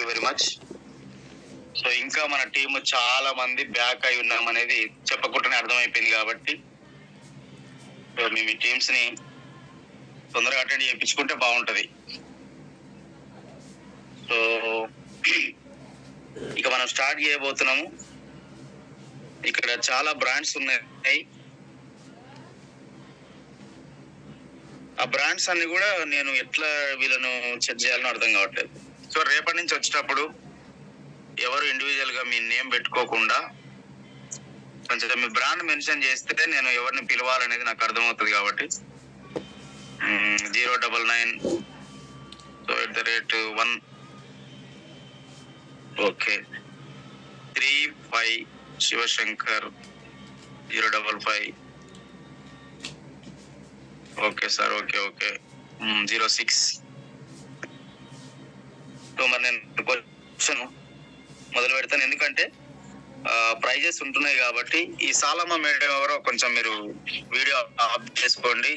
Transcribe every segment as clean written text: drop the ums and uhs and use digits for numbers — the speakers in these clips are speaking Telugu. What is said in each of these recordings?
Very much. సో ఇంకా మన టీం చాలా మంది బ్యాక్ అయి ఉన్నాం అనేది చెప్పకుండానే అర్థమైపోయింది కాబట్టి మేము ఈ టీమ్స్ ని తొందరగా అటెండ్ చేయించుకుంటే బాగుంటది. సో ఇక మనం స్టార్ట్ చేయబోతున్నాము. ఇక్కడ చాలా బ్రాండ్స్ ఉన్నాయి. ఆ బ్రాండ్స్ అన్ని కూడా నేను ఎట్లా వీళ్ళను చెక్ చేయాలని అర్థం కావట్లేదు. సో రేపటి నుంచి వచ్చేటప్పుడు ఎవరు ఇండివిజువల్ గా మీ నేమ్ పెట్టుకోకుండా కొంచెం మీ బ్రాండ్ మెన్షన్ చేస్తే నేను ఎవరిని పిలవాలనేది నాకు అర్థమవుతుంది. కాబట్టి 099 @1 okay 35 Shivashankar 055 okay sir okay 06. So మరి నేను క్వశ్చన్ మొదలు పెడతాను, ఎందుకంటే ప్రైజెస్ ఉంటున్నాయి కాబట్టి. ఈ సాలమ్మ మేడం ఎవరో కొంచెం మీరు వీడియో ఆఫ్ చేసుకోండి.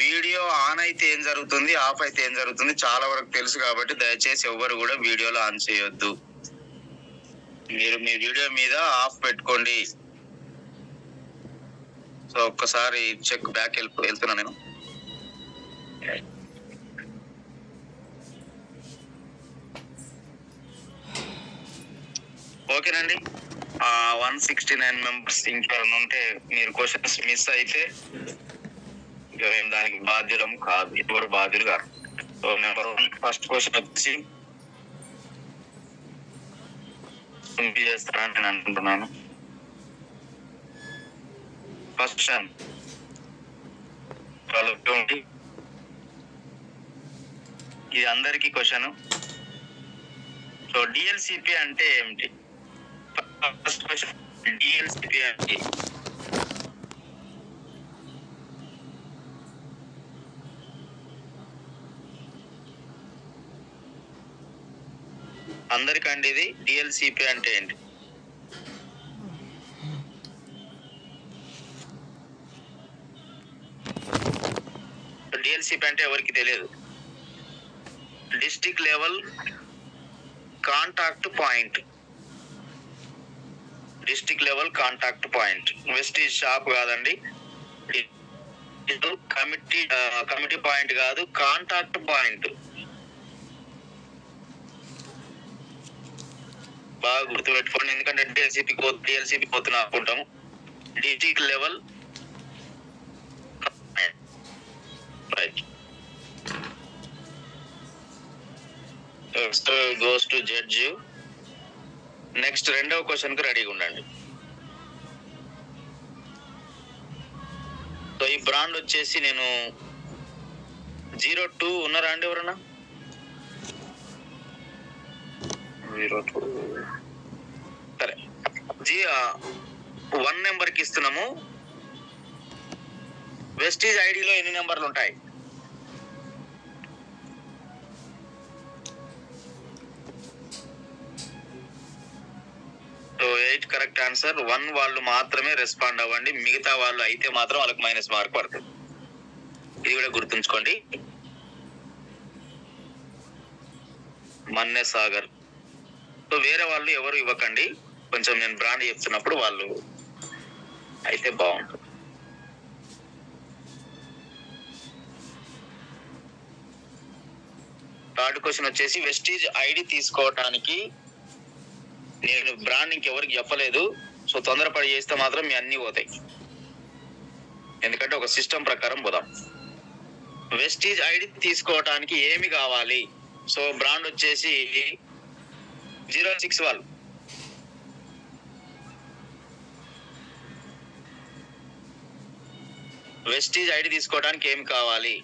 వీడియో ఆన్ అయితే ఏం జరుగుతుంది, ఆఫ్ అయితే ఏం జరుగుతుంది చాలా వరకు తెలుసు కాబట్టి దయచేసి ఎవరు కూడా వీడియోలో ఆన్ చేయొద్దు. మీరు మీ వీడియో మీద ఆఫ్ పెట్టుకోండి. సో ఒక్కసారి చెక్ బ్యాక్ వెళ్తున్నా నేను. ఓకేనండి. 169 మెంబర్స్ ఇంకా ఉంటే మీరు క్వశ్చన్స్ మిస్ అయితే ఇక మేము దానికి బాధ్యులం కాదు, ఎవరు బాధ్యులు కాదు. సో నెంబర్ 1 ఫస్ట్ క్వశ్చన్ వచ్చి చేస్తారని నేను అనుకుంటున్నాను. ఫస్ట్ క్వశ్చన్ ఇది అందరికీ క్వశ్చన్. సో డిఎల్సిపి అంటే ఏమిటి? ఫస్ట్ క్వశ్చన్, డిఎల్సిపి అంటే అందరికండి ఇది డిఎల్సిపి అంటే ఏంటి? డిఎల్సిపి అంటే ఎవరికి తెలియదు. District level contact point. District level contact point. Vestige shop కాదండి, కమిటీ పాయింట్ కాదు, కాంటాక్ట్ పాయింట్. బాగా గుర్తుపెట్టుకోండి, ఎందుకంటే డిఎల్సిపి పోతున్నా అనుకుంటాము. District level right goes to judge. Next రెండవ క్వశ్చన్ కు రెడీగా ఉండండి. సో ఈ బ్రాండ్ వచ్చేసి నేను 02 ఉన్నారా అండి ఎవరన్నా? 02 సరే. 1 నెంబర్ కి ఇస్తున్నాము. వెస్టీజ్ ఐడిలో ఎన్ని నెంబర్లు ఉంటాయి? So 8 correct answer. 1 వాళ్ళు మాత్రమే రెస్పాండ్ అవ్వండి, మిగతా వాళ్ళు అయితే మాత్రం వాళ్ళకి మైనస్ మార్క్ పడుతుంది. ఇది కూడా గుర్తుంచుకోండి. మన్నే సాగర్. సో వేరే వాళ్ళు ఎవరు ఇవ్వకండి, కొంచెం నేను బ్రాండ్ చెప్తున్నప్పుడు వాళ్ళు అయితే బాగుంటుంది. థర్డ్ క్వశ్చన్ వచ్చేసి వెస్టీజ్ ఐడి తీసుకోవటానికి నేను బ్రాండ్ ఇంకెవరికి చెప్పలేదు. సో తొందరపడి చేస్తే మాత్రం మీ అన్ని పోతాయి, ఎందుకంటే ఒక సిస్టమ్ ప్రకారం పోదాం. వెస్టీజ్ ఐడి తీసుకోవటానికి ఏమి కావాలి? సో బ్రాండ్ వచ్చేసి 06 వాళ్ళు. వెస్టీజ్ ఐడి తీసుకోవడానికి ఏమి కావాలి?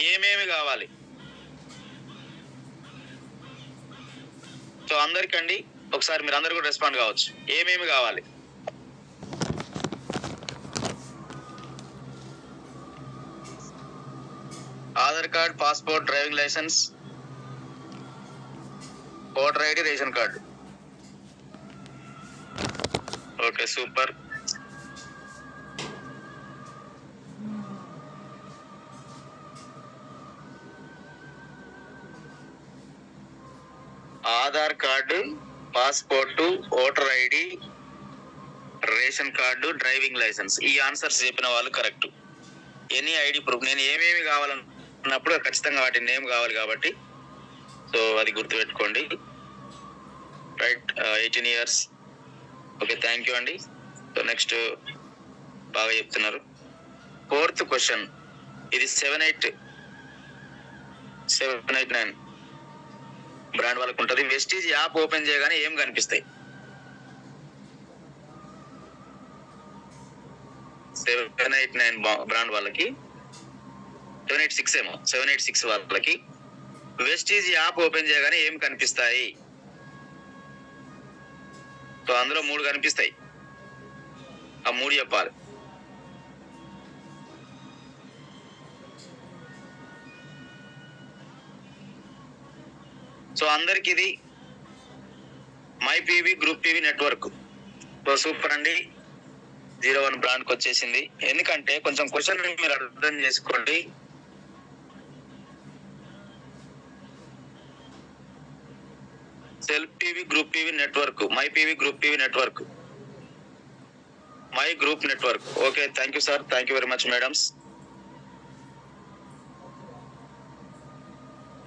ఏమేమి కావాలి? సో అందరికండి ఒకసారి మీరు అందరు కూడా రెస్పాండ్ కావచ్చు. ఏమేమి కావాలి? Aadhaar card, passport, driving licence, voter ID, ration card. Okay super. Aadhaar card, passport, voter ID, ration card, driving licence. ఈ ఆన్సర్స్ చెప్పిన వాళ్ళు కరెక్ట్. ఎనీ ఐడి ప్రూఫ్, నేను ఏమేమి కావాలన్నప్పుడు ఖచ్చితంగా వాటి నేమ్ కావాలి కాబట్టి సో అది గుర్తుపెట్టుకోండి. Right, 18 years. Okay, thank you అండి. సో నెక్స్ట్ బాగా చెప్తున్నారు. 4th క్వశ్చన్, ఇది 789 బ్రాండ్ వాళ్ళకు ఉంటుంది. వెస్టీజ్ యాప్ ఓపెన్ చేయగానే ఏం కనిపిస్తాయి? 789 బ్రాండ్ వాళ్ళకి, 786 ఏమో, 786 వాళ్ళకి వెస్టీజ్ యాప్ ఓపెన్ చేయగానే ఏం కనిపిస్తాయి? సో అందులో 3 కనిపిస్తాయి. ఆ 3 చెప్పాలి. సో అందరికి ఇది my PV group PV network. So super అండి. 01 బ్రాండ్కి వచ్చేసింది. ఎందుకంటే కొంచెం క్వశ్చన్ మీరు అర్థం చేసుకోండి. Self PV group PV network, my PV group PV network, my group network. Okay, thank you sir, thank you very much madams.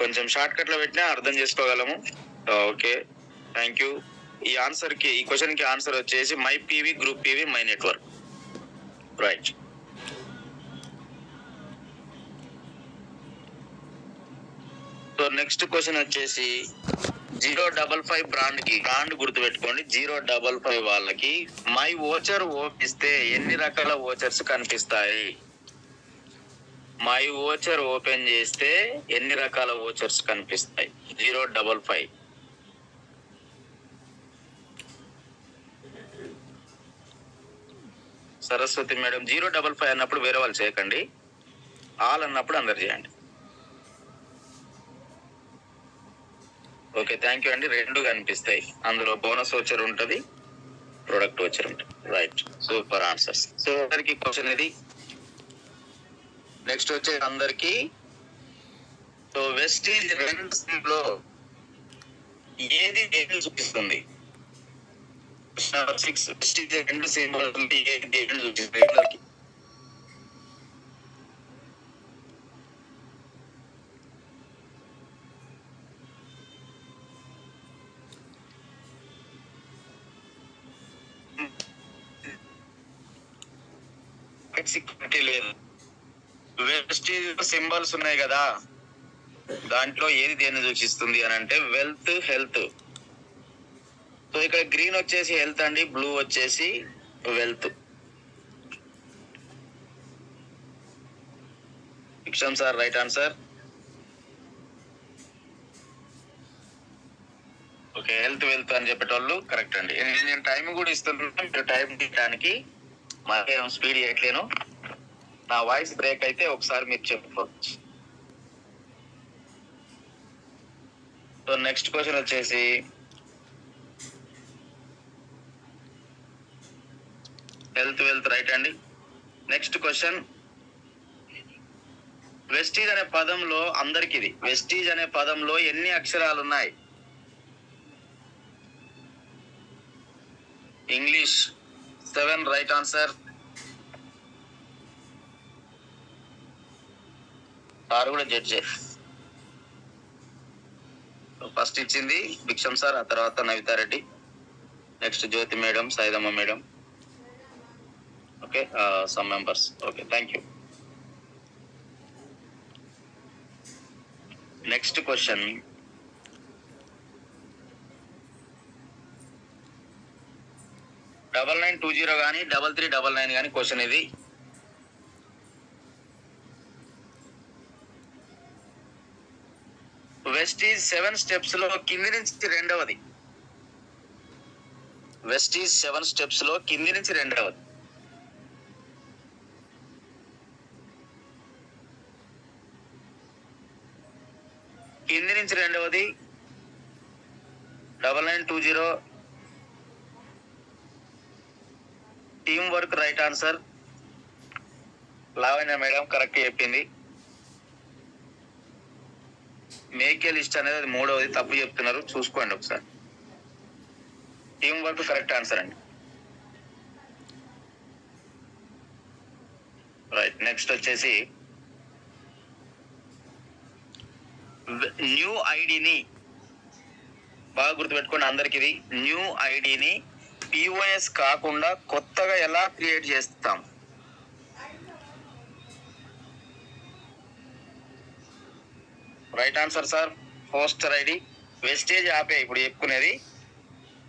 కొంచెం షార్ట్ కట్ లో పెట్టినా అర్థం చేసుకోగలము. Okay, thank you. ఈ ఆన్సర్ కి, ఈ క్వశ్చన్ కి ఆన్సర్ వచ్చేసి my PV group PV my network. Right. So next question వచ్చేసి 055 బ్రాండ్ గుర్తుపెట్టుకోండి. 055 వాళ్ళకి మై ఓచర్ ఓపిస్తే ఎన్ని రకాల ఓచర్స్ కనిపిస్తాయి? మై ఓచర్ ఓపెన్ చేస్తే ఎన్ని రకాల ఓచర్స్ కనిపిస్తాయి? 055. సరస్వతి మేడం, 055 అన్నప్పుడు వేరే వాళ్ళు చేయకండి, ఆల్ అన్నప్పుడు అందరు చేయండి. ఓకే, థ్యాంక్ యూ అండి. 2 కనిపిస్తాయి, అందులో బోనస్ ఓచర్ ఉంటుంది, ప్రొడక్ట్ ఓచర్ ఉంటుంది. Right, super answers. సో అందరికి క్వశ్చన్ ఇది. నెక్స్ట్ వచ్చే అందరికి, సో వెస్టీజ్ 2 లో ఏది దేని చూపిస్తుంది? 6 వెస్టీజ్ 2 సింబల్ ఏది దేని చూపిస్తుంది? సెక్యూరిటీ లేదు. వెస్టీజ్ సింబల్స్ ఉన్నాయి కదా, దాంట్లో ఏది దేన్ని సూచిస్తుంది అని అంటే వెల్త్, హెల్త్. సో ఇక్కడ గ్రీన్ వచ్చేసి హెల్త్ అండి, బ్లూ వచ్చేసి wealth. Vikram sir right answer. Okay, health wealth అని చెప్పేటోళ్ళు కరెక్ట్ అండి. నేను టైం కూడా ఇస్తున్నాను, మీరు టైం తీయడానికి మాకేం స్పీడ్ చేయట్లేను. నా వాయిస్ బ్రేక్ అయితే ఒకసారి మీరు చెప్పుకోవచ్చు. సో నెక్స్ట్ క్వశ్చన్ వచ్చేసి హెల్త్ వెల్త్ రైట్ అండి. నెక్స్ట్ క్వశ్చన్, వెస్టీజ్ అనే పదంలో, అందరికి ఇది, వెస్టీజ్ అనే పదంలో ఎన్ని అక్షరాలు ఉన్నాయి? English 7 right answer. సార్ కూడా జడ్జే. ఫస్ట్ ఇచ్చింది భిక్షం సార్, ఆ తర్వాత Navitha Reddy, next Jyothi madam, Saidamma madam. Okay, some members. Okay, thank you. Next question, double 920 కానీ 3399 కానీ క్వశ్చన్ ఇది. వెస్టీజ్ 7 స్టెప్స్ లో కింది నుంచి రెండవది. వెస్టీజ్ 7 స్టెప్స్ లో కింది నుంచి రెండవది. కింది నుంచి రెండవది 9920. Team work right answer. Lavanya madam correct చెప్పింది. మేకే లిస్ట్ అనేది అది మూడవది, తప్పు చెప్తున్నారు, చూసుకోండి ఒకసారి. టీం వర్క్ కరెక్ట్ ఆన్సర్ అండి. రైట్. నెక్స్ట్ వచ్చేసి న్యూ ఐడిని బాగా గుర్తుపెట్టుకోండి అందరికి. ఇది న్యూ ఐడిని పిఓఎస్ కాకుండా కొత్తగా ఎలా క్రియేట్ చేస్తాం? Right answer sir poster ID. Wastage ఆపే ఇప్పుడు చెప్పుకునేది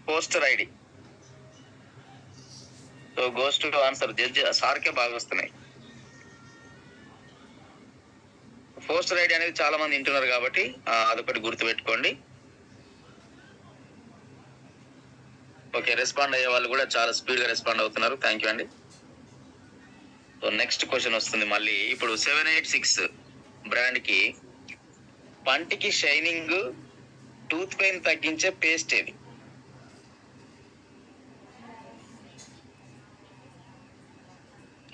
poster ID. So goes to answer. Judge సార్కే బాగా వస్తున్నాయి. పోస్టర్ ఐడి అనేది చాలా మంది వింటున్నారు కాబట్టి అదొకటి గుర్తుపెట్టుకోండి. ఓకే, రెస్పాండ్ అయ్యే వాళ్ళు కూడా చాలా స్పీడ్ గా రెస్పాండ్ అవుతున్నారు. థ్యాంక్ యూ అండి. సో నెక్స్ట్ క్వశ్చన్ వస్తుంది మళ్ళీ. ఇప్పుడు 786 బ్రాండ్ కి పంటికి షైనింగ్, టూత్ పెయిన్ తగ్గించే పేస్ట్ ఏది?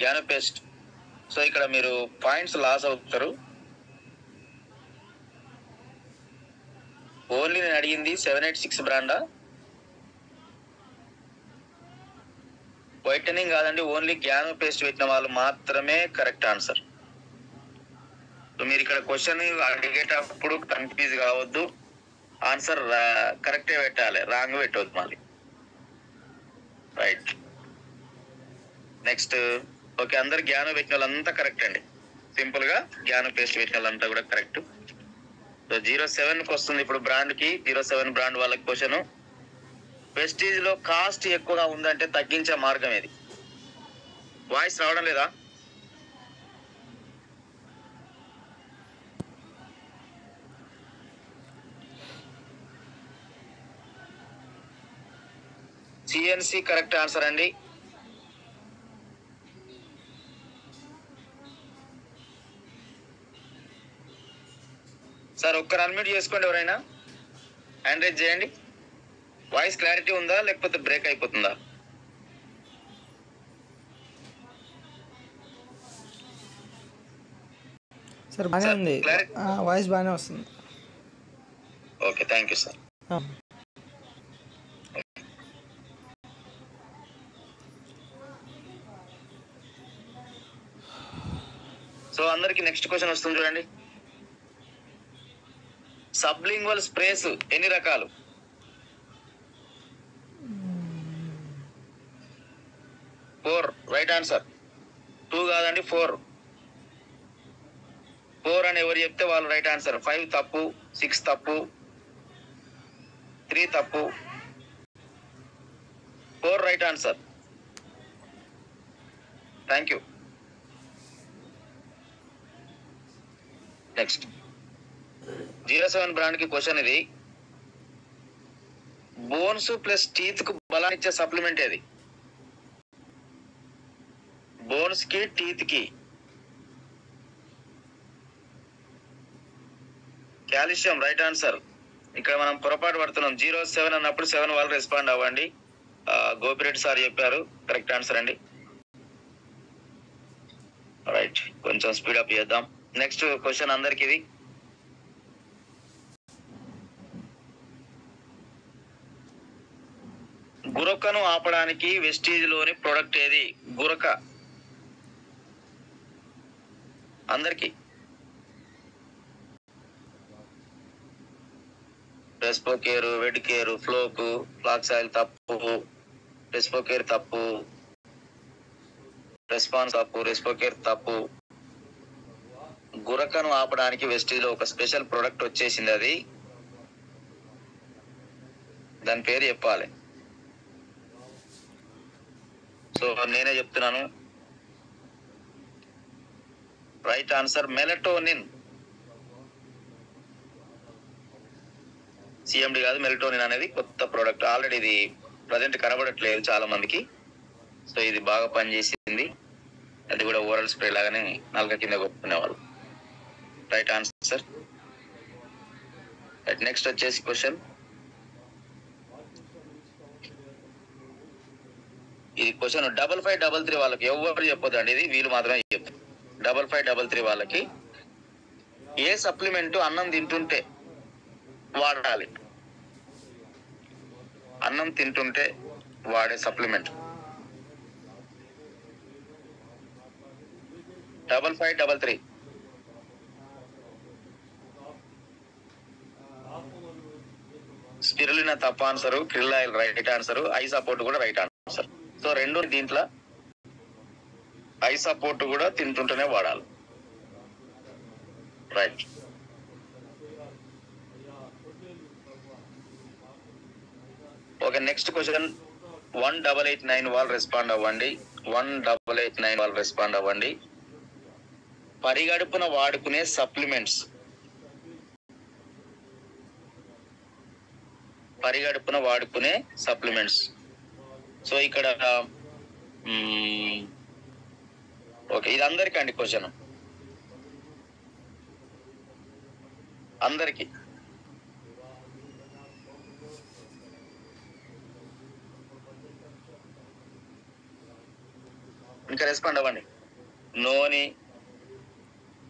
గ్యానో పేస్ట్. సో ఇక్కడ మీరు పాయింట్స్ లాస్ అవుతారు. ఓన్లీ నేను అడిగింది 786 బ్రాండా? వైటనింగ్ కాదండి, ఓన్లీ గ్యానో పేస్ట్ పెట్టిన వాళ్ళు మాత్రమే కరెక్ట్ ఆన్సర్. సో మీరు ఇక్కడ క్వశ్చన్ అడిగేటప్పుడు కన్ఫ్యూజ్ కావద్దు. ఆన్సర్ కరెక్టే పెట్టాలి, రాంగ్ పెట్టవద్దు మళ్ళీ. రైట్. నెక్స్ట్. ఓకే, అందరు గ్యానో పెట్టిన వాళ్ళంతా కరెక్ట్ అండి. సింపుల్ గా గ్యానో పేస్ట్ పెట్టిన వాళ్ళంతా కూడా కరెక్ట్. సో 07కి వస్తుంది ఇప్పుడు బ్రాండ్ కి. 07 బ్రాండ్ వాళ్ళకి క్వశ్చన్. వెస్టీజ్ లో కాస్ట్ ఎక్కువగా ఉందంటే తగ్గించే మార్గం ఏది? వాయిస్ రావడం లేదా? సిఎన్సి కరెక్ట్ ఆన్సర్ అండి. సార్ ఒక్కరు అన్మ్యూట్ చేసుకోండి, ఎవరైనా హ్యాండ్ రైజ్ చేయండి. వాయిస్ క్లారిటీ ఉందా లేకపోతే బ్రేక్ అయిపోతుందా? సార్ బాగానే ఉంది, వాయిస్ బాగానే వస్తుంది. Okay, thank you sir. So అందరికి నెక్స్ట్ క్వశ్చన్ వస్తుంది చూడండి. సబ్లింగ్వల్ స్ప్రేస్ ఎన్ని రకాలు? 4 రైట్ ఆన్సర్. 2 కాదండి, 4 అని ఎవరు చెప్తే వాళ్ళు రైట్ ఆన్సర్. 5 తప్పు, 6 తప్పు, 3 తప్పు, 4 right answer. Thank you. Next 07 brand కి క్వశ్చన్ ఇది. బోన్స్ ప్లస్ టీత్ కు బలాన్నిచ్చే సప్లిమెంట్ ఏది? బోన్స్ కి టీత్ కి. Calcium right answer. ఇక్కడ మనం పొరపాటు పడుతున్నాం. 07 అన్నప్పుడు 7 వాళ్ళు రెస్పాండ్ అవ్వండి. గోపిరెడ్డి సార్ చెప్పారు, కరెక్ట్ ఆన్సర్ అండి. రైట్, కొంచెం స్పీడప్ చేద్దాం. నెక్స్ట్ క్వశ్చన్ అందరికి ఇది. గురకను ఆపడానికి వెస్టీజ్ లోని ప్రొడక్ట్ ఏది? గురక అందరికి. రెస్పోకేర్, వెడ్ కేర్, ఫ్లోక్, ఫ్లాక్స్ ఆయిల్ తప్పు, రెస్పోకేర్ తప్పు, రెస్పాన్స్ తప్పు, రెస్పోకేర్ తప్పు. గురకను ఆపడానికి వెస్టీజ్ లో ఒక స్పెషల్ ప్రొడక్ట్ వచ్చేసింది, అది దాని పేరు చెప్పాలి. సో నేనే చెప్తున్నాను. Right answer melatonin. సిఎండి కాదు, మెలటోనిన్ అనేది కొత్త ప్రోడక్ట్. ఆల్రెడీ ఇది ప్రజెంట్ కనబడట్లేదు చాలా మందికి. సో ఇది బాగా పనిచేసింది. అది కూడా ఓరల్ స్ప్రే లాగానే నాలుక కింద కొట్టుకునేవాళ్ళు. Right answer. రైట్, నెక్స్ట్ వచ్చేసి క్వశ్చన్. ఇది క్వశ్చన్ 5533 వాళ్ళకి ఎవరు చెప్పొద్దండి, ఇది వీళ్ళు మాత్రమే చెప్తారు. 5533 వాళ్ళకి ఏ సప్లిమెంట్ అన్నం తింటుంటే వాడాలి. అన్నం తింటుంటే వాడే సప్లిమెంట్. 5533. స్పిరులినా తప్ప answer, krill oil right answer, I support కూడా రైట్ ఆన్సర్. సో రెండు దీంట్లో ఐ సపోర్ట్ కూడా తింటుంటేనే వాడాలి. రైట్. ఓకే, నెక్స్ట్ క్వశ్చన్ 1889 వాళ్ళు రెస్పాండ్ అవ్వండి. 1889 వాళ్ళు రెస్పాండ్ అవ్వండి. పరిగడుపున వాడుకునే సప్లిమెంట్స్. పరిగడుపున వాడుకునే సప్లిమెంట్స్. సో ఇక్కడ ఓకే, ఇది అందరికీ అండి క్వశ్చన్, అందరికి. ఇంకా రెస్పాండ్ అవ్వండి. Noni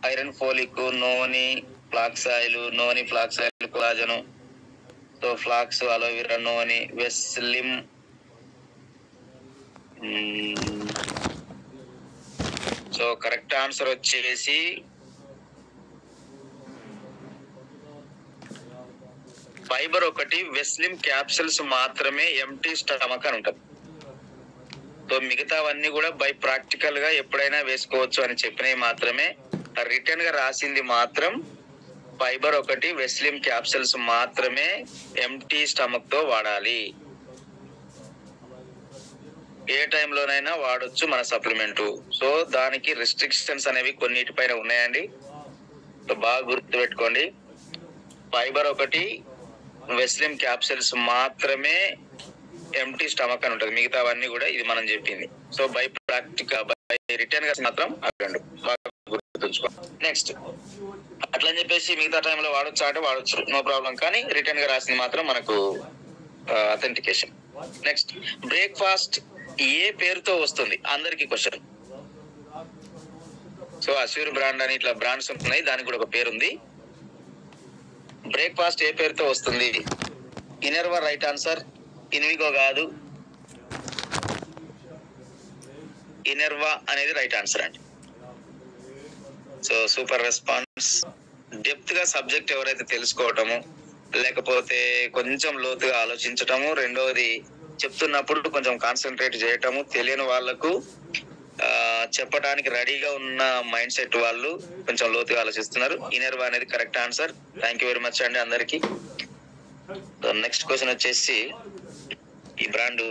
iron folic, Noni flax oil, Noni flax oil collagen, so flax aloe vera, Noni Veslim, so correct answer వచ్చేసి ఫైబర్ ఒకటి, వెస్లిమ్ క్యాప్సిల్స్ మాత్రమే ఎంటీ స్టమక్ అని ఉంటుంది. సో మిగతావన్నీ కూడా బై ప్రాక్టికల్ గా ఎప్పుడైనా వేసుకోవచ్చు అని చెప్పినవి మాత్రమే. రిటర్న్ గా రాసింది మాత్రం ఫైబర్ ఒకటి, వెస్లిమ్ క్యాప్సిల్స్ మాత్రమే ఎంటీ స్టమక్ తో వాడాలి. ఏ టైంలోనైనా వాడొచ్చు మన సప్లిమెంట్. సో దానికి రిస్ట్రిక్షన్స్ అనేవి కొన్నిటిపైన ఉన్నాయండి. సో బాగా గుర్తు పెట్టుకోండి. ఫైబర్ ఒకటి, వెస్లిమ్ క్యాప్సిల్స్ మాత్రమే ఎంటీ స్టమక్ అని ఉంటుంది. మిగతావన్నీ కూడా ఇది మనం చెప్పింది. So by practical, by return గా మాత్రం అవ్వండి, బాగా గుర్తుంచుకోండి. నెక్స్ట్, అట్లని చెప్పేసి మిగతా టైంలో వాడొచ్చా అంటే వాడొచ్చు, నో ప్రాబ్లం. కానీ రిటర్న్ గా రాసింది మాత్రం మనకు అథెంటికేషన్. నెక్స్ట్, బ్రేక్ఫాస్ట్ ఏ పేరుతో వస్తుంది? అందరికి క్వశ్చన్. సో అష్యూర్ బ్రాండ్ అని ఇట్లా బ్రాండ్స్ ఉన్నాయి, దానికి కూడా ఒక పేరు ఉంది. బ్రేక్ఫాస్ట్ ఏ పేరుతో వస్తుంది? ఇనర్వా రైట్ ఆన్సర్, ఇన్విగో కాదు, ఇనర్వా అనేది రైట్ ఆన్సర్ అండి. So super response. డెప్త్ గా సబ్జెక్ట్ ఎవరైతే తెలుసుకోవటము, లేకపోతే కొంచెం లోతుగా ఆలోచించటము, రెండవది చెప్తున్నప్పుడు కొంచెం కాన్సన్ట్రేట్ చేయటము, తెలియని వాళ్లకు చెప్పడానికి రెడీగా ఉన్న మైండ్ సెట్ వాళ్ళు కొంచెం లోతుగా ఆలోచిస్తున్నారు. ఇనర్వా అనేది correct answer. Thank you very much అండి అందరికి. నెక్స్ట్ క్వశ్చన్ వచ్చేసి, ఈ బ్రాండ్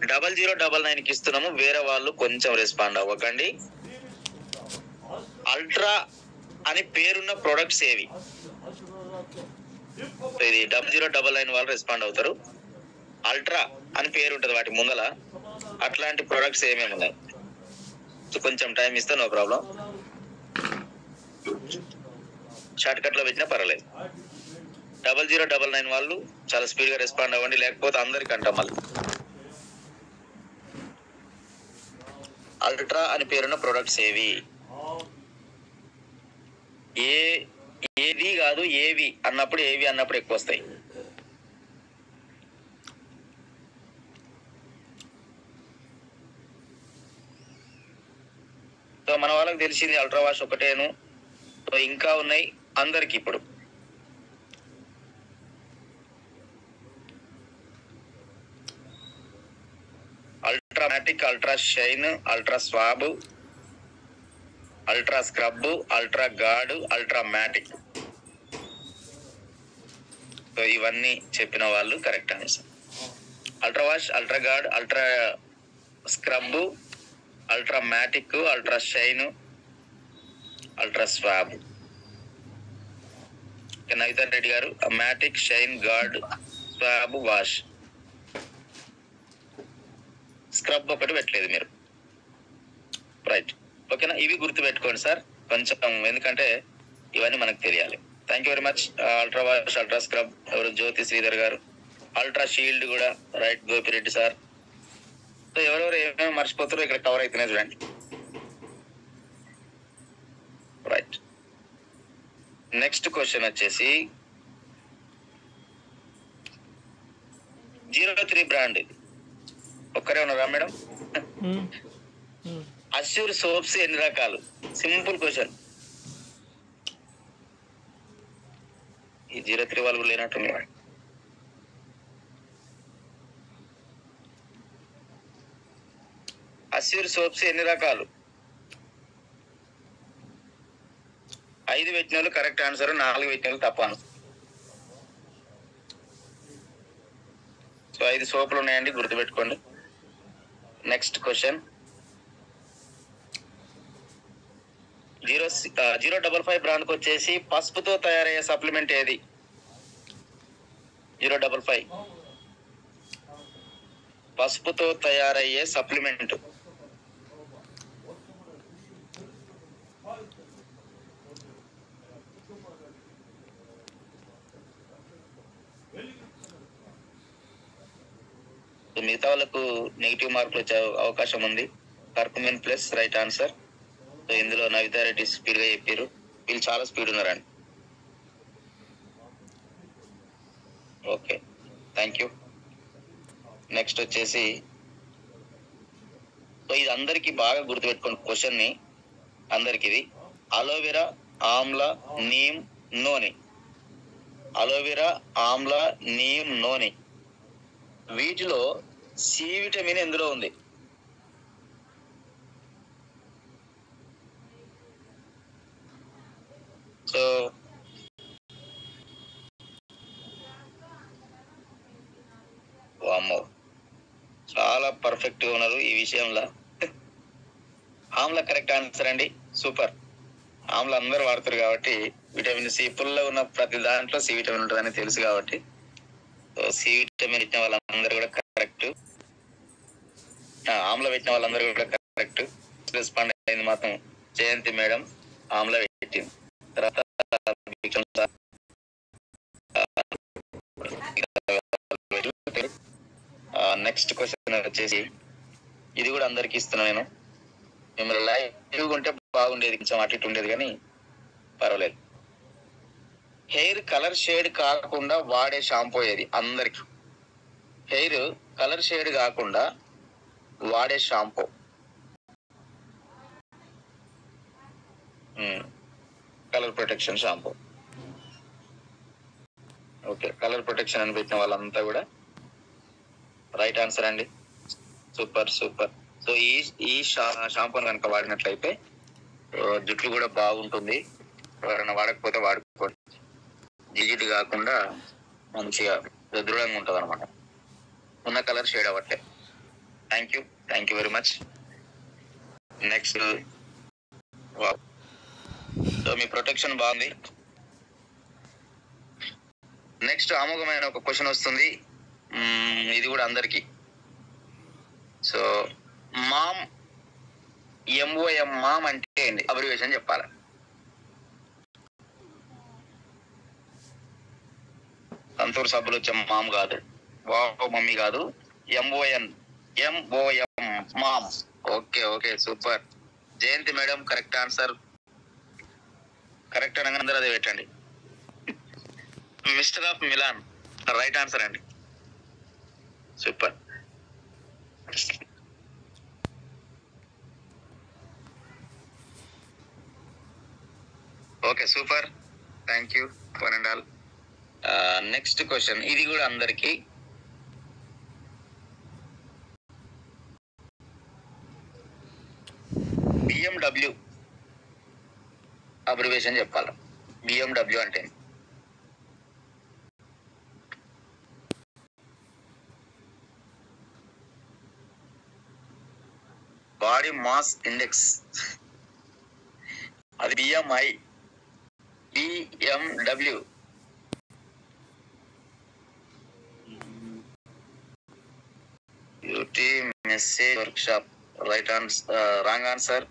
0099 కి ఇస్తున్నాము, వేరే వాళ్ళు కొంచెం రెస్పాండ్ అవ్వకండి. అల్ట్రా అని పేరున్న ప్రొడక్ట్స్ ఏవి? ఇది 0099 వాళ్ళు రెస్పాండ్ అవుతారు. అల్ట్రా అని పేరు ఉంటుంది వాటి ముందల, అట్లాంటి ప్రొడక్ట్స్ ఏమేమి ఉన్నాయి? సో కొంచెం టైం ఇస్తే నో ప్రాబ్లం, షార్ట్ కట్ లో పెట్టినా పర్వాలేదు. 0099 వాళ్ళు చాలా స్పీడ్ గా రెస్పాండ్ అవ్వండి, లేకపోతే అందరికి అంటాం మళ్ళీ. అల్ట్రా అని పేరున్న ప్రొడక్ట్స్ ఏవి? ఏది కాదు, ఏవి అన్నప్పుడు, ఏవి అన్నప్పుడు ఎక్కువ వస్తాయి. సో మన వాళ్ళకి తెలిసింది అల్ట్రా వాష్ ఒకటేను. సో ఇంకా ఉన్నాయి అందరికి. ఇప్పుడు ultra matic, ultra shine, ultra swab, ultra scrub, ultra guard, ultra matic. So ఇవన్నీ చెప్పిన వాళ్ళు correct answer. Ultra wash, ultra guard, ultra scrub, ultra matic, ultra shine, ultra swab. Navitan Reddy గారు, matic, shine, guard, swab, wash, scrub ఒకటి పెట్టలేదు మీరు. రైట్, ఓకేనా? ఇవి గుర్తు పెట్టుకోండి సార్ కొంచెం, ఎందుకంటే ఇవన్నీ మనకు తెలియాలి. Thank you very much. Ultra wash, ultra scrub ఎవరు? జ్యోతి శ్రీధర్ గారు. అల్ట్రా షీల్డ్ కూడా రైట్, గోపిరెడ్డి సార్. సో ఎవరెవరు ఏమేమి మర్చిపోతారో ఇక్కడ కవర్ అవుతున్నాయి చూడండి. రైట్, నెక్స్ట్ క్వశ్చన్ వచ్చేసి 03 బ్రాండ్. ఇది ఒక్కరే ఉన్నారా మేడం? అష్యూర్ సోప్స్ ఎన్ని రకాలు? Simple question. ఈ 03 వాళ్ళు లేనట్టుంది. అష్యూర్ సోప్స్ ఎన్ని రకాలు? 5 పెట్టిన కరెక్ట్ ఆన్సర్, 4 పెట్టిన తప్ప ఆన్సర్. సో 5 సోపులు ఉన్నాయండి, గుర్తుపెట్టుకోండి. నెక్స్ట్ క్వశ్చన్ 055 బ్రాండ్ కి వచ్చేసి పసుపుతో తయారయ్యే సప్లిమెంట్ ఏది? 055 పసుపుతో తయారయ్యే సప్లిమెంట్. మిగతా వాళ్ళకు నెగిటివ్ మార్కులు వచ్చే అవకాశం ఉంది. Curcumin plus right answer. So ఇందులో నవితా రెడ్డి స్పీడ్ గా చెప్పారు. వీళ్ళు చాలా స్పీడ్ ఉన్నారండి. Okay, thank you. నెక్స్ట్ వచ్చేసి, సో ఇది అందరికి బాగా గుర్తుపెట్టుకోండి క్వశ్చన్ ని, అందరికి ఇది. అలోవెరా, ఆమ్లా, నీమ్, నూనె. అలోవెరా, ఆమ్లా, నీమ్, నూనె, వీటిలో సి విటమిన్ ఎందులో ఉంది? సో వామ్మో, చాలా పర్ఫెక్ట్ గా ఉన్నారు ఈ విషయంలో. ఆమ్లా కరెక్ట్ ఆన్సర్ అండి, సూపర్. ఆమ్లా అందరూ వాడుతారు కాబట్టి విటమిన్ సి, పుల్లో ఉన్న ప్రతి దాంట్లో సి విటమిన్ ఉంటుందని తెలుసు కాబట్టి సి విటమిన్ ఇచ్చిన వాళ్ళందరూ కూడా కరెక్ట్. ఆమ్లా పెట్టిన వాళ్ళందరూ కూడా కరెక్ట్. రెస్పాండ్ అయింది మాత్రం జయంతి మేడం, ఆమ్లా పెట్టింది. తర్వాత నెక్స్ట్ క్వశ్చన్ వచ్చేసి, ఇది కూడా అందరికి ఇస్తున్నా నేను. మిమ్మల్ని లైవ్ ఉంటే బాగుండేది, కొంచెం అటు ఇటు ఉండేది కానీ పర్వాలేదు. హెయిర్ కలర్ షేడ్ కాకుండా వాడే షాంపూ ఏది? అందరికి హెయిర్ కలర్ షేడ్ కాకుండా వాడే shampoo. Colour protection shampoo. Okay, colour protection అని పెట్టిన వాళ్ళంతా కూడా రైట్ ఆన్సర్ అండి, సూపర్ సూపర్. సో ఈ షాంపూని కనుక వాడినట్లయితే జుట్టు కూడా బాగుంటుంది. ఎవరైనా వాడకపోతే వాడుకోండి, జిజిటి కాకుండా మంచిగా దృఢంగా ఉంటుంది అనమాట, ఉన్న కలర్ షేడ్ అవ్వట్లే. Thank you very much. Next, so మీ ప్రొటెక్షన్ బాగుంది. నెక్స్ట్ అమోఘమైన ఒక క్వశ్చన్ వస్తుంది, ఇది కూడా అందరికి. సో మామ్, MOM, మామ్ అంటే ఏంటి? అబ్రివేషన్ చెప్పాలి. సంతూర్ సబ్బులు వచ్చే మామ్ కాదు, వావ్ మమ్మీ కాదు, MOM, mom. Okay super. Jayanthi madam correct answer. Correct అనగా అందరూ అదే పెట్టండి. Mister of Milan right answer అండి, super. Okay super, thank you one and all. Next question, ఇది కూడా అందరికి. BMW అబ్రివేషన్ చెప్పాలి. BMW అంటే బాడీ మాస్ ఇండెక్స్, అది BMI. BMW beauty message workshop right answer, wrong answer.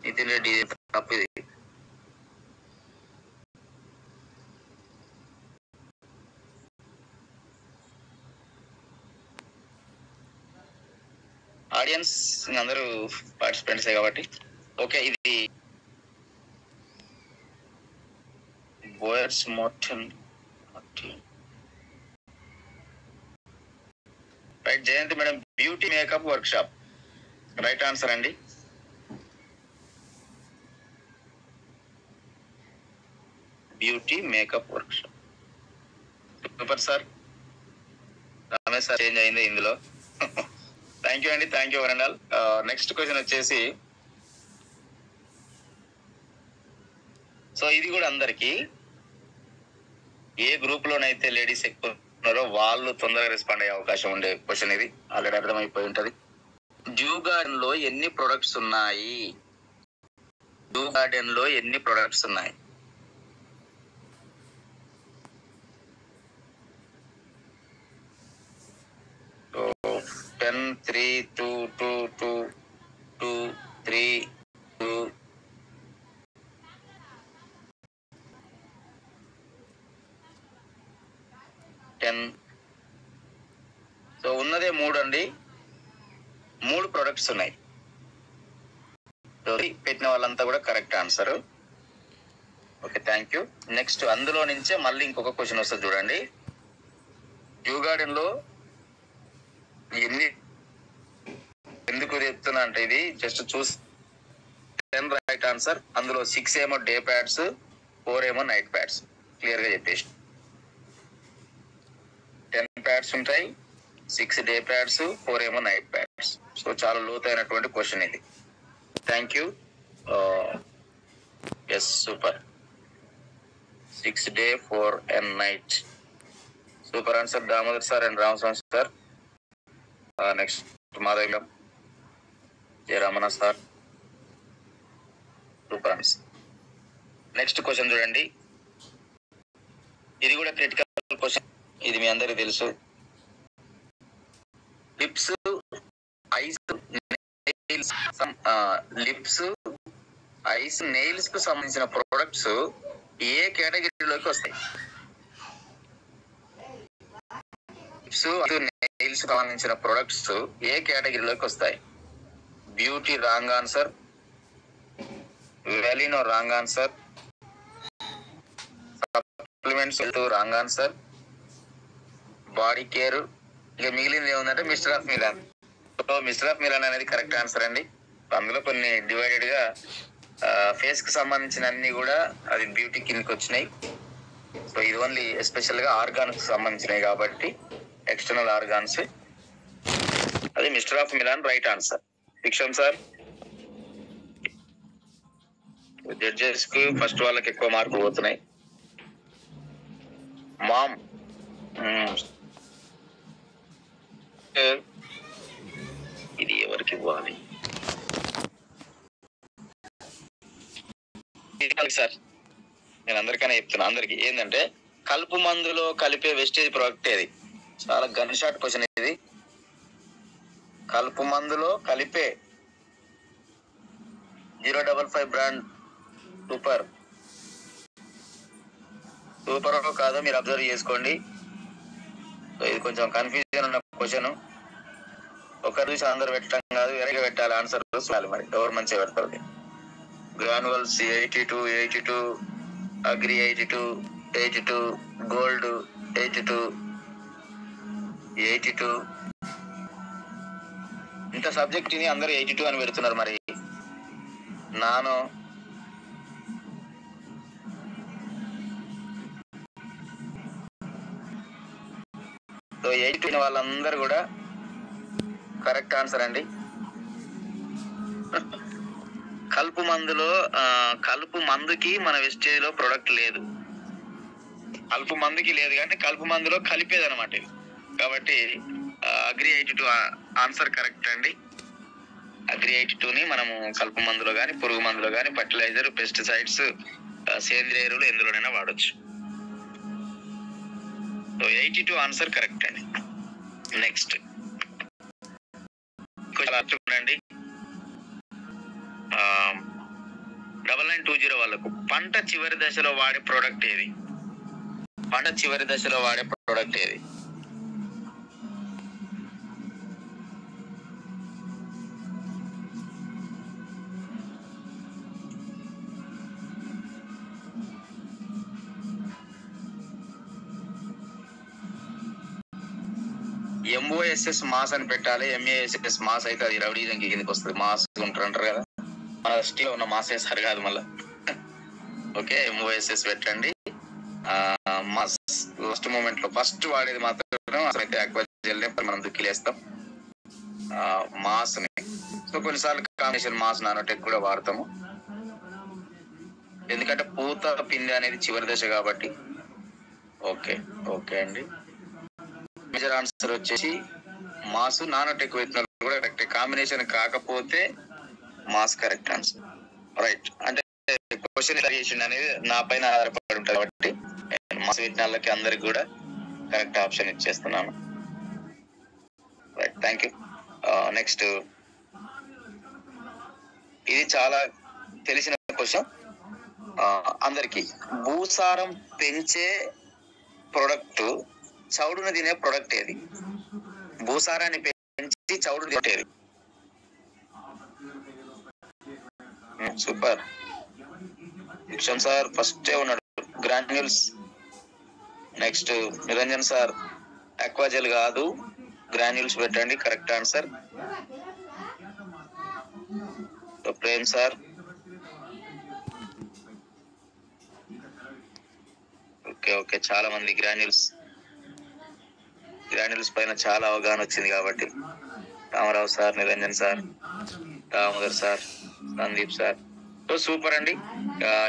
Nitin Reddy తప్పు ఇది. ఆడియన్స్ అందరూ పార్టిసిపెంట్సే కాబట్టి ఓకే. ఇది బోయర్స్ మోటన్ రైట్. జయంతి madam beauty makeup workshop right answer అండి. Beauty makeup workshop super sir. Ramesh sir change అయింది ఇందులో. థ్యాంక్ యూ అండి, థ్యాంక్ యూ వరండాల్. నెక్స్ట్ క్వశ్చన్ వచ్చేసి, సో ఇది కూడా అందరికి ఏ గ్రూప్ లోనైతే లేడీస్ ఎక్కువ ఉన్నారో వాళ్ళు తొందరగా రెస్పాండ్ అయ్యే అవకాశం ఉండే క్వశ్చన్ ఇది. ఆల్రెడీ అర్థమైపోయి ఉంటది. డ్యూ గార్డెన్ లో ఎన్ని ప్రొడక్ట్స్ ఉన్నాయి? డ్యూ గార్డెన్ లో ఎన్ని ప్రొడక్ట్స్ ఉన్నాయి? 10, 3, 2, 2, 2, 2, 3, 2. సో ఉన్నదే 3 అండి. 3 ప్రొడక్ట్స్ ఉన్నాయి. పెట్టిన వాళ్ళంతా కూడా correct answer. Okay, thank you. Next అందులో నుంచే మళ్ళీ ఇంకొక క్వశ్చన్ వస్తుంది చూడండి. డ్యూ గార్డెన్ లో ఎన్ని, ఎందుకు చెప్తున్నా అంటే ఇది జస్ట్ చూసి 10 రైట్ ఆన్సర్. అందులో 6 ఏమో డే ప్యాడ్స్, 4 ఏమో నైట్ ప్యాడ్స్. క్లియర్ గా చెప్పేసి 10 ప్యాడ్స్ ఉంటాయి, 6 డే ప్యాడ్స్, 4 ఏమో నైట్ ప్యాడ్స్. సో చాలా లోతైనటువంటి క్వశ్చన్ ఇది. Thank you. Yes, super. 6 day, 4 and night. Super answer Damodar sir and Ramaswamy sir. Next Madhav Jayaramana sir. Super answer. Next question చూడండి. ఇది కూడా క్రిటికల్ క్వశ్చన్. ఇది మీ అందరికీ తెలుసు. Lips, eyes, nails, lips, eyes, nails కు సంబంధించిన ప్రొడక్ట్స్ ఏ కేటగిరీలోకి వస్తాయి? లిప్స్, నెయిల్స్ సంబంధించిన ప్రొడక్ట్స్ ఏ కేటగిరీలోకి వస్తాయి? బ్యూటీ రాంగ్ ఆన్సర్, వెలినో wrong answer, supplements wrong answer, body care, ఇక మిగిలింది ఏముందంటే mister of Milan. So mister of Milan అనేది కరెక్ట్ ఆన్సర్ అండి. అందులో కొన్ని డివైడెడ్ గా ఫేస్ కి సంబంధించిన అన్ని కూడా అది బ్యూటీ కిందకి వచ్చినాయి. సో ఇది ఓన్లీ ఎస్పెషల్ గా ఆర్గాన్స్ సంబంధించినవి కాబట్టి ఎక్స్టర్నల్ ఆర్గాన్స్. అది mister of Milan right answer. Vikram sir, judges కు ఫస్ట్ వాళ్ళకి ఎక్కువ మార్కులు పోతున్నాయి. మామ్, ఇది ఎవరికి ఇవ్వాలి సార్? నేను అందరికైనా చెప్తున్నా. అందరికి ఏంటంటే కలుపు మందులో కలిపే వెస్టేజ్ ప్రోడక్ట్ ఏది? చాలా గన్ షాట్ క్వశ్చన్ ఇది. కలుపు మందులో కలిపే 055 బ్రాండ్ సూపర్ కాదో మీరు అబ్జర్వ్ చేసుకోండి. ఇది కొంచెం కన్ఫ్యూజన్ ఉన్న క్వశ్చన్. ఒకరు చూసి అందరు పెట్టడం కాదు, వెరగా పెట్టాలి. ఆన్సర్ చూడాలి మరి ఎవరు మంచిగా పెడతారు. Granules 82, 82, agri 82, 82, gold 82, 82. ఇంత సబ్జెక్ట్ ని అందరూ 82 అని పెడుతున్నారు. మరి నాను సో 82 వాళ్ళందరూ కూడా కరెక్ట్ ఆన్సర్ అండి. కలుపు మందులో కలుపు మందుకి మన వెస్టేజ్ లో ప్రొడక్ట్ లేదు. కలుపు మందుకి లేదు కానీ కలుపు మందులో కలిపేది అనమాట ఇది. కాబట్టి అగ్రి 82 ఆన్సర్ కరెక్ట్ అండి. అగ్రి 82ని మనము కలుపు మందులో కానీ, పురుగు మందులో కానీ, ఫర్టిలైజర్, పెస్టిసైడ్స్, సేంద్రియ ఎరువులు ఎందులోనైనా వాడచ్చు. సో 82 ఆన్సర్ కరెక్ట్ అండి. నెక్స్ట్ చూడండి. 9920 వాళ్ళకు పంట చివరి దశలో వాడే ప్రోడక్ట్ ఏది? పంట చివరి దశలో వాడే ప్రోడక్ట్ ఏది? ఎంఓఎస్ఎస్ మాస్ అని పెట్టాలి. ఎంఏఎస్ఎస్ మాస్ అయితే అది రౌడీజం కిందకి వస్తుంది. మాస్ అంటారు కదా, మన స్టీల్ ఉన్న మాస్ వేస్తారు కాదు మళ్ళీ. ఓకే, ఎంఓఎస్ఎస్ పెట్టండి. మాస్ లాస్ట్ మూమెంట్ లో ఫస్ట్ వాడేది మాత్రం అసలైతే ఆక్వాజెల్ మనం దుక్కిలేస్తాం మాస్ ని. సో కొన్నిసార్లు కాంబినేషన్ మాస్ నానోటెక్ కూడా వాడతాము, ఎందుకంటే పూత పిండి అనేది చివరి దశ కాబట్టి. ఓకే ఓకే అండి. మేజర్ ఆన్సర్ వచ్చేసి మాస్. నానోటెక్ పెట్టిన కూడా కరెక్ట్, కాంబినేషన్ కాకపోతే మాస్ కరెక్ట్ ఆన్సర్. రైట్, అంటే క్వశ్చన్ వేరియేషన్ అనేది నా పైన ఆధారపడి ఉంటుంది కాబట్టి మాస్ పెట్టిన వాళ్ళకి అందరికి కూడా కరెక్ట్ ఆప్షన్ ఇచ్చేస్తున్నాను. Right, thank you. నెక్స్ట్, ఇది చాలా తెలిసిన క్వశ్చన్ అందరికి. భూసారం పెంచే ప్రొడక్ట్ చౌడును తినే ప్రొడక్ట్ ఏది? భూసారాన్ని పెంచి చౌడు తినేది. సూపర్ కిషన్ సార్ ఫస్టే ఉన్నాడు. Granules. Next Niranjan sir aquagel కాదు, గ్రాన్యూల్స్ పెట్టండి, correct answer. Prem sir, okay okay, చాలా మంది గ్రాన్యూల్స్ పైన చాలా అవగాహన వచ్చింది కాబట్టి. Ramarao sir, Niranjan sir, Damodar sir, Sandeep sir, so super అండి.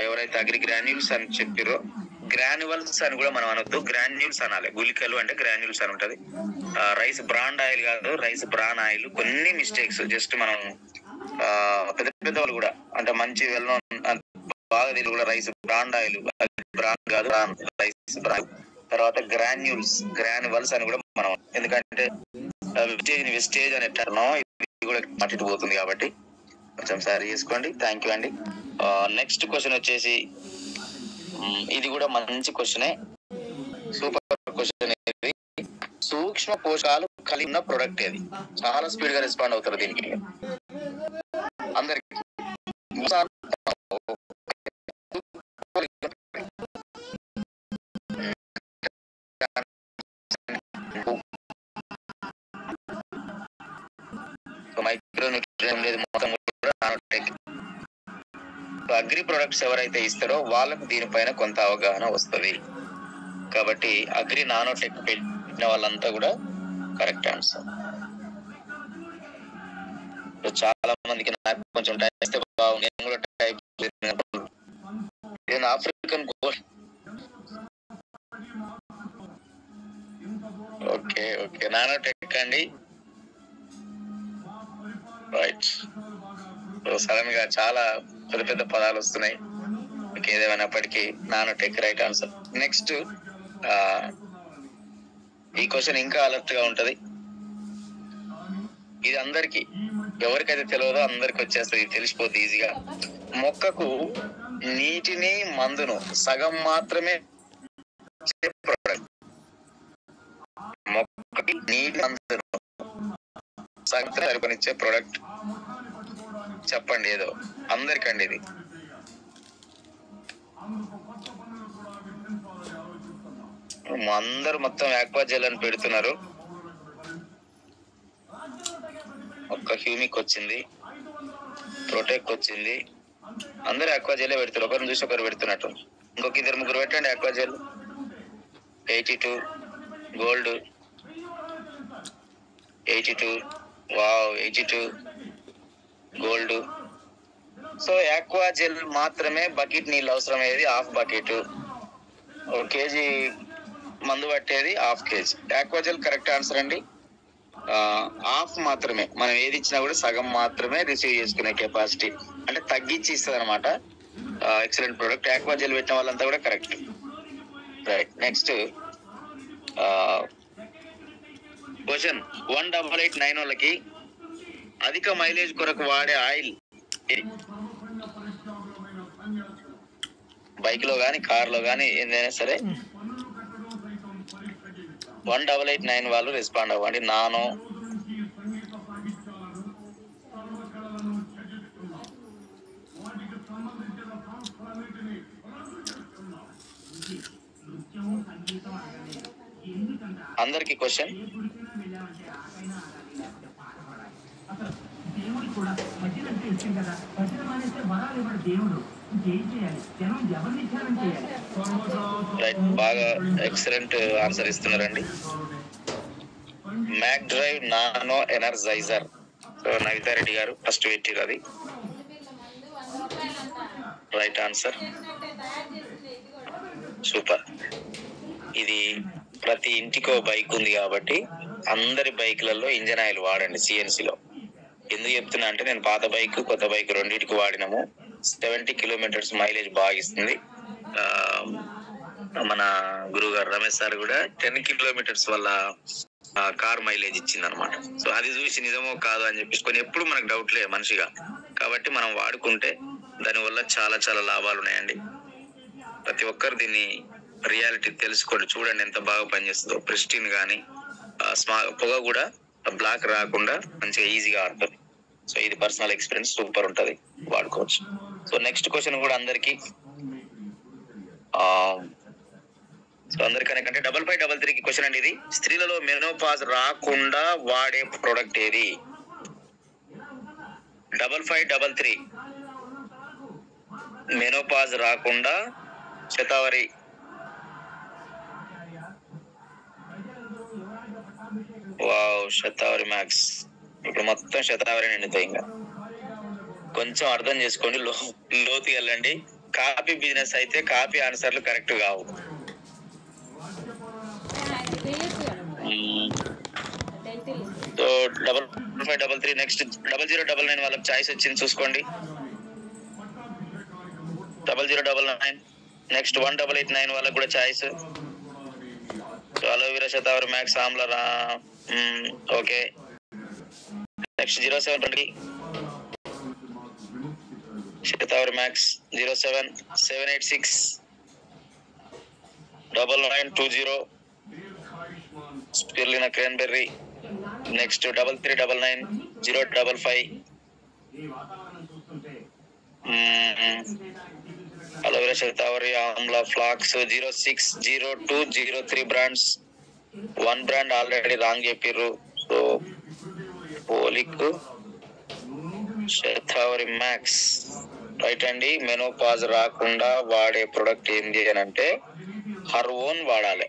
ఎవరైతే అగ్రి గ్రాన్యూల్స్ అని చెప్పారో, గ్రాన్యువల్స్ అని కూడా మనం అనొద్దు, గ్రాన్యూల్స్ అనాలి. గుళికలు అంటే గ్రాన్యూల్స్ అని ఉంటది. రైస్ బ్రాండ్ ఆయిల్ కాదు, రైస్ బ్రాన్ ఆయిల్. కొన్ని మిస్టేక్స్ జస్ట్ మనం పెద్ద పెద్ద వాళ్ళు కూడా అంటే మంచి వెల్ నోన్ బాగా తెలియదు కూడా రైస్ బ్రాండ్ ఆయిల్, బ్రాండ్ కాదు, రైస్ బ్రాండ్. తర్వాత గ్రాన్యువల్స్ అని కూడా మనం, ఎందుకంటే వెస్టేజ్ అని ఎట్టానో ఇది కూడా మట్టిటు పోతుంది కాబట్టి కొంచెం సారీ చేసుకోండి. థ్యాంక్ యూ అండి. నెక్స్ట్ క్వశ్చన్ వచ్చేసి, ఇది కూడా మంచి క్వశ్చనే, సూపర్ క్వశ్చన్. సూక్ష్మ పోషకాలు కలిగి ఉన్న ప్రొడక్ట్ ఏది? చాలా స్పీడ్ గా రెస్పాండ్ అవుతారు దీనికి అందరికి. మైక్రోన్యూట్రియన్ లేదు మొత్తం కూడా నానోటెక్. అగ్రి ప్రొడక్ట్స్ ఎవరైతే ఇస్తారో వాళ్ళకు దీనిపైన కొంత అవగాహన వస్తుంది కాబట్టి అగ్రి నానోటెక్ పెట్టిన వాళ్ళంతా కూడా కరెక్ట్ ఆన్సర్. చాలా మందికి నాకు కొంచెం టైం ఇస్తే బాగుంది, నేను కూడా టైప్. నేను African gold. Okay okay, nanotech అండి. రైట్, సడన్ గా చాలా పెద్ద పెద్ద పదాలు వస్తున్నాయి. ఏదేమైనప్పటికీ నానోటెక్ రైట్ ఆన్సర్. నెక్స్ట్, ఈ క్వశ్చన్ ఇంకా అలర్ట్ గా ఉంటది. ఇది అందరికి, ఎవరికైతే తెలియదో అందరికి వచ్చేస్తుంది, తెలిసిపోద్ది ఈజీగా. మొక్కకు నీటిని మందును సగం మాత్రమే ప్రొడక్ట్. మొక్కకి నీటి మందును సగం సరిపనిచ్చే ప్రొడక్ట్ చెప్పండి ఏదో అందరికండి. ఇది అందరు మొత్తం ఆక్వాజెల్ అని పెడుతున్నారు. ఒక్క హ్యూమిక్ వచ్చింది, ప్రొటెక్ వచ్చింది, అందరు ఆక్వాజెల్ పెడతారు. ఒకరిని చూసి ఒకరు పెడుతున్నట్టు. ఇంకొక ఇద్దరు ముగ్గురు పెట్టండి Aquagel. 82 gold, 82 wow, 82 gold. So Aquagel మాత్రమే బకెట్ నీళ్ళు అవసరమయ్యేది హాఫ్ బకెట్. 1 కేజీ మందు పట్టేది 1/2 కేజీ. ఆక్వాజెల్ కరెక్ట్ ఆన్సర్ అండి. హాఫ్ మాత్రమే, మనం ఏది ఇచ్చినా కూడా సగం మాత్రమే రిసీవ్ చేసుకునే కెపాసిటీ, అంటే తగ్గించి ఇస్తుంది అనమాట. Excellent product. ఆక్వాజెల్ పెట్టిన వాళ్ళంతా కూడా కరెక్ట్. Right, next question. 1889 వాళ్ళకి అధిక మైలేజ్ కొరకు వాడే ఆయిల్ బైక్ లో గానీ కార్ లో గానీ ఏదైనా సరే 1889 వాళ్ళు రెస్పాండ్ అవ్వండి. నానో, అందరికి క్వశ్చన్. రైట్, బాగా ఎక్సలెంట్ ఆన్సర్ ఇస్తున్నారండి. Mac drive nano energizer. So Navitha Reddy గారు ఫస్ట్ పెట్టిరు, అది రైట్ ఆన్సర్. సూపర్. ఇది ప్రతి ఇంటికో బైక్ ఉంది కాబట్టి అందరి బైక్లలో ఇంజన్ ఆయిల్ వాడండి సిఎన్సిలో. ఎందుకు చెప్తున్నా అంటే నేను పాత బైక్ కొత్త బైక్ రెండింటికి వాడినాము. 70 కిలోమీటర్స్ మైలేజ్ బాగా ఇస్తుంది. మన గురువు గారు రమేష్ సార్ కూడా 10 కిలోమీటర్స్ వల్ల కార్ మైలేజ్ ఇచ్చింది అనమాట. సో అది చూసి నిజమో కాదు అని చెప్పేసి కొన్ని ఎప్పుడు మనకు డౌట్లే మనిషిగా, కాబట్టి మనం వాడుకుంటే దానివల్ల చాలా చాలా లాభాలు ఉన్నాయండి. ప్రతి ఒక్కరు దీన్ని రియాలిటీ తెలుసుకోండి, చూడండి ఎంత బాగా పనిచేస్తుందో. ప్రిస్టిన్ కానీ పొగ కూడా బ్లాక్ రాకుండా మంచిగా ఈజీగా ఆడుతుంది. సో ఇది పర్సనల్ ఎక్స్పీరియన్స్, సూపర్ ఉంటుంది, వాడుకోవచ్చు. సో నెక్స్ట్ క్వశ్చన్ కూడా అందరికి సో అందరికనే 5533 క్వశ్చన్ అండి ఇది. స్త్రీలలో మెనోపాజ్ రాకుండా వాడే ప్రోడక్ట్ ఏది? 5533 మెనోపాజ్ రాకుండా శతావరి. Wow, shatavari max. ఇప్పుడు మొత్తం శతావరి నిండుతాయి. ఇంకా కొంచెం అర్థం చేసుకోండి, లోతు వెళ్ళండి. కాపీ బిజినెస్ అయితే కాపీ ఆన్సర్లు కరెక్ట్ కావు. సో 5533 నెక్స్ట్ 0099 వాళ్ళకి చాయిస్ వచ్చింది చూసుకోండి. 0099 నెక్స్ట్ 1889 వాళ్ళకి కూడా choice. Aloe vera Shatavari max amla okay. Next 0720 Shatavari max 07786 9920 spirulina cranberry. Next 3399 055 aloe vera Shatavari amla flax 060203 brands. 1 brand already wrong చెప్పిర్రు. So folic Shatavari max right అండి. మెనోపాజ్ రాకుండా వాడే ప్రొడక్ట్ ఏంది అని అంటే హార్మోన్ వాడాలి.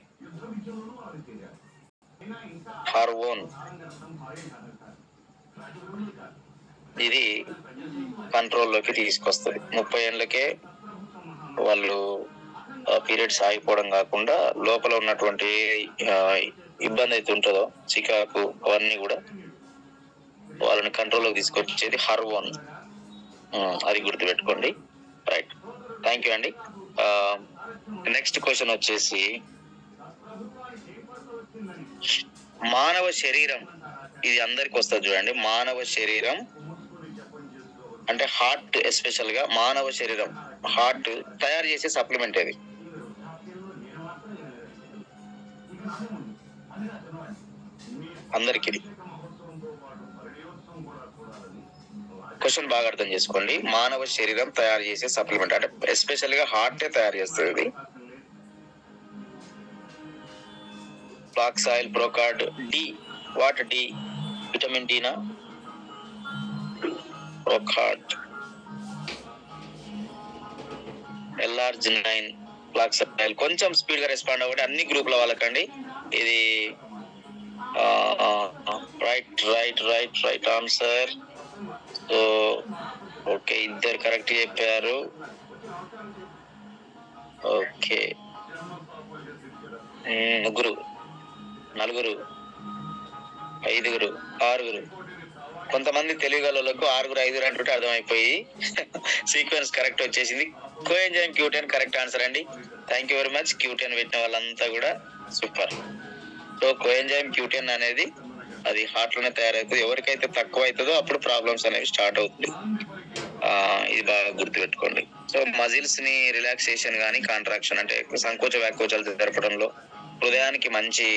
హార్మోన్ ఇది కంట్రోల్లోకి తీసుకొస్తుంది. 30 ఏళ్ళకే వాళ్ళు పీరియడ్స్ ఆగిపోవడం కాకుండా లోపల ఉన్నటువంటి ఇబ్బంది అయితే ఉంటుందో, చికాకు, అవన్నీ కూడా వాళ్ళని కంట్రోల్లోకి తీసుకొచ్చేది హార్మోన్. అది గుర్తుపెట్టుకోండి. రైట్, థ్యాంక్ యూ అండి. నెక్స్ట్ క్వశ్చన్ వచ్చేసి మానవ శరీరం, ఇది అందరికి వస్తుంది చూడండి. మానవ శరీరం అంటే హార్ట్, ఎస్పెషల్ గా మానవ శరీరం హార్ట్ తయారు చేసే సప్లిమెంట్ ఏది? అందరికి క్వశ్చన్ బాగా అర్థం చేసుకోండి. మానవ శరీరం తయారు చేసే సప్లిమెంట్ అంటే ఎస్పెషల్ గా హార్టే తయారు చేస్తుంది. Flax oil, Brocard, D. What D? Vitamin D నా? Brocard, LR9 flax oil. కొంచెం స్పీడ్ గా రెస్పాండ్ అవ్వండి అన్ని గ్రూపుల వాళ్ళకండి. ఇది రైట్ ఆన్సర్. సో ఓకే, ఇద్దరు కరెక్ట్ చెప్పారు. ఓకే, ముగ్గురు, నలుగురు, ఐదుగురు, ఆరుగురు. కొంతమంది తెలివిగలకు 6, 5 అంటుంటే అర్థమైపోయి సీక్వెన్స్ కరెక్ట్ వచ్చేసింది. కోఎంజైమ్ Q10 కరెక్ట్ ఆన్సర్ అండి. Thank you very much. Q10 పెట్టిన వాళ్ళంతా కూడా సూపర్. సో కోఎంజైమ్ Q10 అనేది అది హార్ట్ లోనే తయారవుతుంది. ఎవరికైతే తక్కువ అవుతుందో అప్పుడు ప్రాబ్లమ్స్ అనేవి స్టార్ట్ అవుతుంది. ఇది బాగా గుర్తుపెట్టుకోండి. సో మజిల్స్ ని రిలాక్సేషన్ కానీ కాంట్రాక్షన్ అంటే సంకోచ వ్యాకోచాలు జరపడంలో, హృదయానికి మంచి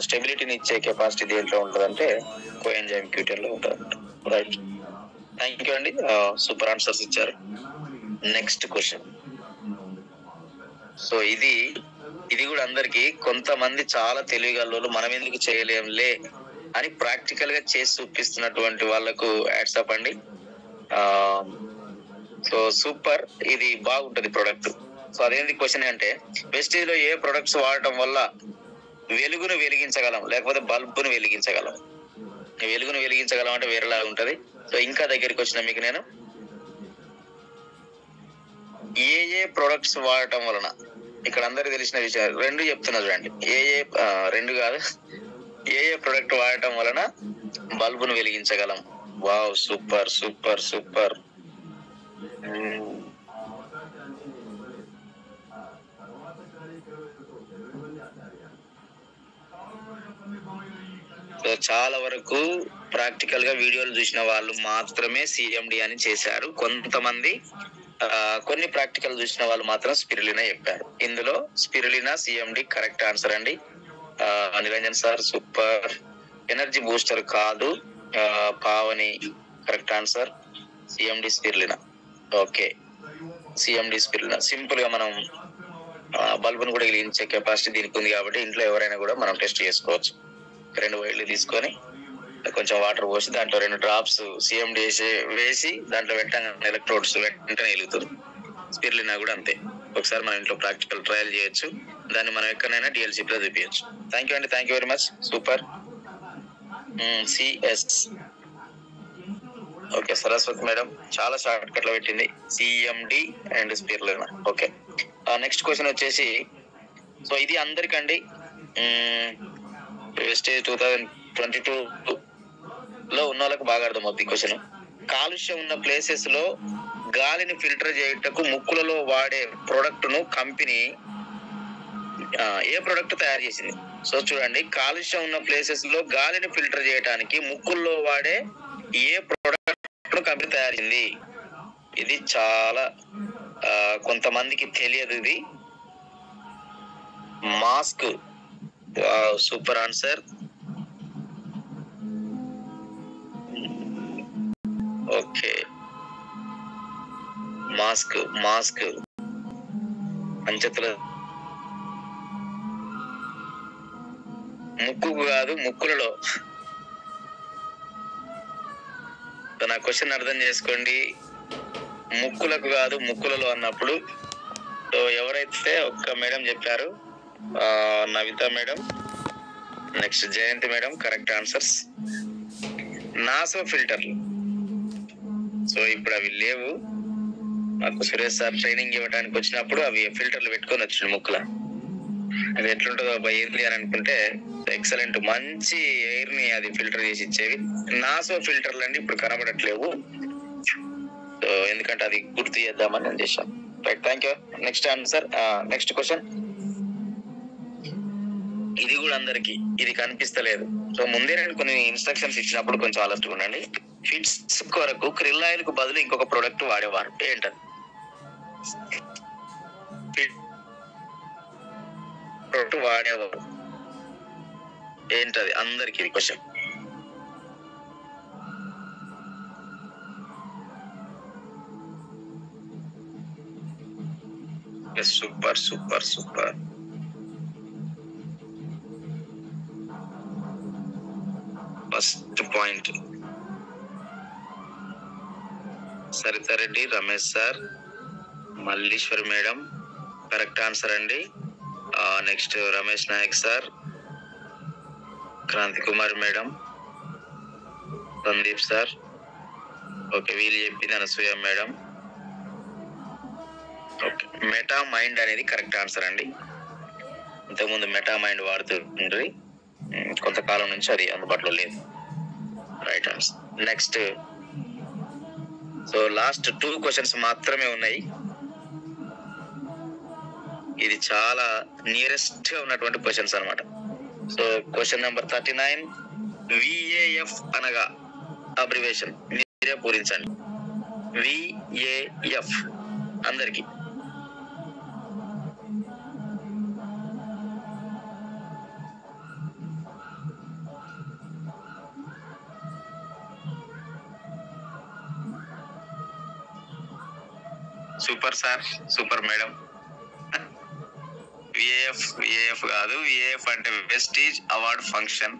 స్టెబిలిటీని ఇచ్చే కెపాసిటీ దేంట్లో ఉంటుందంటే కోఎంజైమ్ Q10 లో ఉంటుంది. రైట్, థ్యాంక్ యూ అండి. సూపర్ ఆన్సర్స్ ఇచ్చారు. Next question. సో ఇది కూడా అందరికి, కొంతమంది చాలా తెలివిగల మనం ఎందుకు చేయలేంలే అని ప్రాక్టికల్ గా చేసి చూపిస్తున్నటువంటి వాళ్ళకు యాడ్సప్ అండి. సో సూపర్, ఇది బాగుంటది ప్రొడక్ట్. సో అదేంటి క్వశ్చన్ అంటే, వెస్టీజ్ లో ఏ ప్రొడక్ట్స్ వాడటం వల్ల వెలుగును వెలిగించగలం లేకపోతే బల్బును వెలిగించగలం? వెలుగును వెలిగించగలం అంటే వేరేలా ఉంటది. సో ఇంకా దగ్గరికి వచ్చిన మీకు నేను ఏ ప్రొడక్ట్స్ వాడటం వలన, ఇక్కడ అందరికి తెలిసిన విషయాలు రెండు చెప్తున్నా చూడండి. రెండు కాదు, ఏ ప్రొడక్ట్ వాడటం వలన బల్బును వెలిగించగలం? Wow, super super super. So చాలా వరకు ప్రాక్టికల్ గా వీడియోలు చూసిన వాళ్ళు మాత్రమే సిఎండి అని చేశారు. కొంతమంది కొన్ని ప్రాక్టికల్ చూసిన వాళ్ళు మాత్రం స్పిరులినా చెప్పారు. ఇందులో స్పిరులినా సిఎండి కరెక్ట్ ఆన్సర్ అండి. Niranjan sir super. Energy booster కాదు, Pavani correct answer. CMD spirulina. Okay, CMD spirulina. Simple గా మనం బల్బును కూడా వెలిగించే కెపాసిటీ దీనికి ఉంది కాబట్టి ఇంట్లో ఎవరైనా కూడా మనం టెస్ట్ చేసుకోవచ్చు. 2 వైర్లు తీసుకొని కొంచెం వాటర్ పోసి దాంట్లో 2 డ్రాప్స్ సిఎండి వేసి దాంట్లో వెంటనే ఎలక్ట్రోడ్స్ వెంటనే వెలుగుతుంది. స్పిరులినా కూడా అంతే. ఒకసారి మన ఇంట్లో ప్రాక్టికల్ ట్రయల్ చేయొచ్చు. దాన్ని మనం ఎక్కడైనా డిఎల్సీ లో చూపించచ్చు. థ్యాంక్ యూ అండి, thank you very much, super. CS. Okay, Saraswati madam చాలా షార్ట్ కట్ లో పెట్టింది, CMD and spirulina. Okay, next question వచ్చేసి, సో ఇది అందరికండి వెస్టేజ్ 2022 లో ఉన్న వాళ్ళకి బాగా అర్థమవుతుంది క్వశ్చన్. కాలుష్యం ఉన్న ప్లేసెస్ లో గాలిని ఫిల్టర్ చేయుటకు ముక్కులలో వాడే ప్రొడక్ట్ ను కంపెనీ ఏ ప్రొడక్ట్ తయారు చేసింది? సో చూడండి, కాలుష్యం ఉన్న ప్లేసెస్ లో గాలిని ఫిల్టర్ చేయడానికి ముక్కుల్లో వాడే ఏ ప్రొడక్ట్ ను కంపెనీ తయారు చేసింది? ఇది చాలా కొంతమందికి తెలియదు. ఇది mask. Super answer. Okay, mask. పంచతుల ముక్కు కాదు, ముక్కులలో. నా క్వశ్చన్ అర్థం చేసుకోండి, ముక్కులకు కాదు ముక్కులలో అన్నప్పుడు. సో ఎవరైతే ఒక్క మేడం చెప్పారు, నవిత మేడం, నెక్స్ట్ జయంతి మేడం కరెక్ట్ ఆన్సర్స్. నాసో ఫిల్టర్లు. సో ఇప్పుడు అవి లేవు. మాకు సురేష్ సార్ ట్రైనింగ్ ఇవ్వడానికి వచ్చినప్పుడు అవి ఫిల్టర్లు పెట్టుకొని వచ్చిండు ముక్కుల. అది ఎట్లుంటుందో అబ్బాయి ఎయిర్లీ అని అనుకుంటే, ఎక్సలెంట్, మంచి ఎయిర్ ని అది ఫిల్టర్ చేసి ఇచ్చేవి. నాసో ఫిల్టర్లు అండి ఇప్పుడు కనబడట్లేవు. సో ఎందుకంటే అది గుర్తు చేద్దామని నేను చేశాను. Right, thank you. Next answer, next question. ఇది కూడా అందరికి ఇది కనిపిస్తలేదు. సో ముందే నేను కొన్ని ఇన్స్ట్రక్షన్స్ ఇచ్చినప్పుడు కొంచెం అలర్ట్గా ఉండండి. ఫిట్స్ కొరకు క్రిల్ ఆయిల్ కు బదులు ఇంకొక ప్రొడక్ట్ వాడేవారు, ఏంటది? ప్రొడక్ట్ వాడేవారు ఏంటది? అందరికి ఇది question. Super super super. First point Saritha Reddy, Ramesh sir, Malleswari madam correct answer అండి. Next Ramesh Nayak sir, Kranti Kumar madam, Sandeep sir. Okay, వీళ్ళు చెప్పింది Anasuya madam. Okay, meta mind అనేది కరెక్ట్ ఆన్సర్ అండి. ఇంతకుముందు మెటా మైండ్ వాడుతుండ్రి, కొంతకాలం నుంచి అది అందుబాటులో లేదు. Right answer. Next, so last 2 questions మాత్రమే ఉన్నాయి. ఇది చాలా నియరెస్ట్ గా ఉన్నటువంటి క్వశ్చన్స్ అన్నమాట. సో క్వశ్చన్ నెంబర్ 39, విఏఎఫ్ అనగా అబ్రివేషన్ మీరే పూరించండి. విఏఎఫ్ అందరికి. Super sir, super madam. VAF కాదు, విఏఎఫ్ అంటే వెస్టీజ్ అవార్డ్ ఫంక్షన్.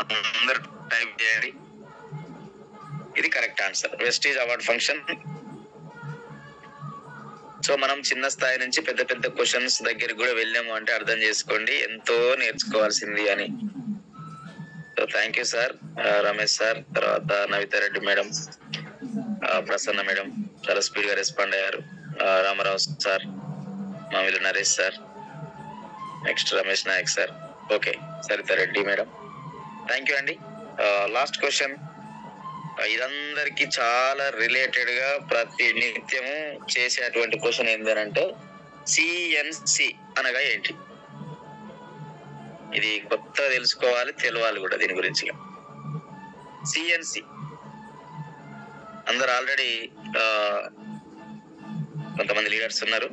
అందరు టైప్ చేయండి. ఇది correct answer. Vestige award function. So మనం చిన్న స్థాయి నుంచి పెద్ద పెద్ద క్వశ్చన్స్ దగ్గరికి కూడా వెళ్ళాము అంటే అర్థం చేసుకోండి ఎంతో నేర్చుకోవాల్సింది అని. So thank you sir. Ramesh sir, తర్వాత నవితా రెడ్డి మేడం, ప్రసన్న మేడం చాలా స్పీడ్ గా రెస్పాండ్ అయ్యారు. Ramarao sir, Mamili Naresh sir, next Ramesh Nayak sir, okay Saritha Reddy madam, thank you అండి. లాస్ట్ క్వశ్చన్, ఇదందరికి చాలా రిలేటెడ్ గా ప్రతి నిత్యము చేసేటువంటి క్వశ్చన్ ఏంటంటే సిఎన్సి అనగా ఏంటి? ఇది కొత్త తెలుసుకోవాలి, తెలవాలి కూడా దీని గురించి. సిఎన్సి అందరు ఆల్రెడీ కొంతమంది లీడర్స్ ఉన్నారు.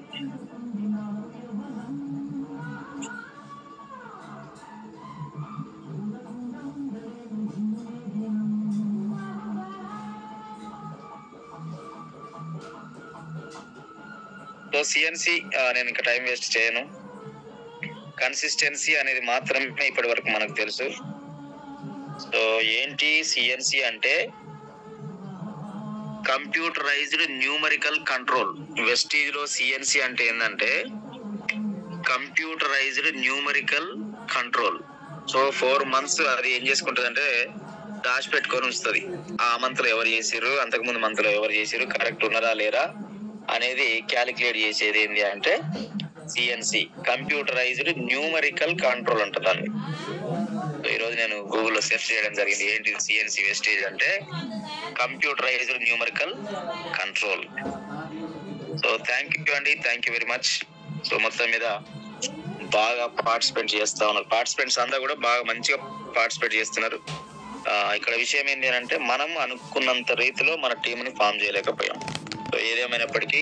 సో సిఎన్సి నేను ఇంకా టైం వేస్ట్ చేయను. కన్సిస్టెన్సీ అనేది మాత్రమే ఇప్పటి వరకు మనకు తెలుసు. సో ఏంటి సిఎన్సి అంటే? Computerised numerical control. వెస్టీజ్ లో సిఎన్సి అంటే ఏంటంటే computerised numerical control. So 4 months అది ఏం చేసుకుంటది అంటే దాచి పెట్టుకొని ఉంచుతుంది. ఆ మంత్ లో ఎవరు చేసిర్రు, అంతకుముందు మంత్ లో ఎవరు చేసిర్రు, కరెక్ట్ ఉన్నారా లేరా అనేది క్యాలిక్యులేట్ చేసేది ఏంటి అంటే సిఎన్సి, కంప్యూటరైజ్డ్ న్యూమరికల్ కంట్రోల్ అంట దాన్ని. ఈరోజు నేను గూగుల్లో సెర్చ్ చేయడం జరిగింది ఏంటి సిఎన్సి వెస్టేజ్ అంటే computerised numerical control. So thank you అండి, thank you very much. So మొత్తం మీద బాగా పార్టిసిపేట్ చేస్తా ఉన్నారు. పార్టిసిపెంట్స్ అందరూ కూడా బాగా మంచిగా పార్టిసిపేట్ చేస్తున్నారు. ఇక్కడ విషయం ఏంటి అంటే మనం అనుకున్నంత రీతిలో మన టీంని ఫామ్ చేయలేకపోయాం. సో ఏదేమైనప్పటికీ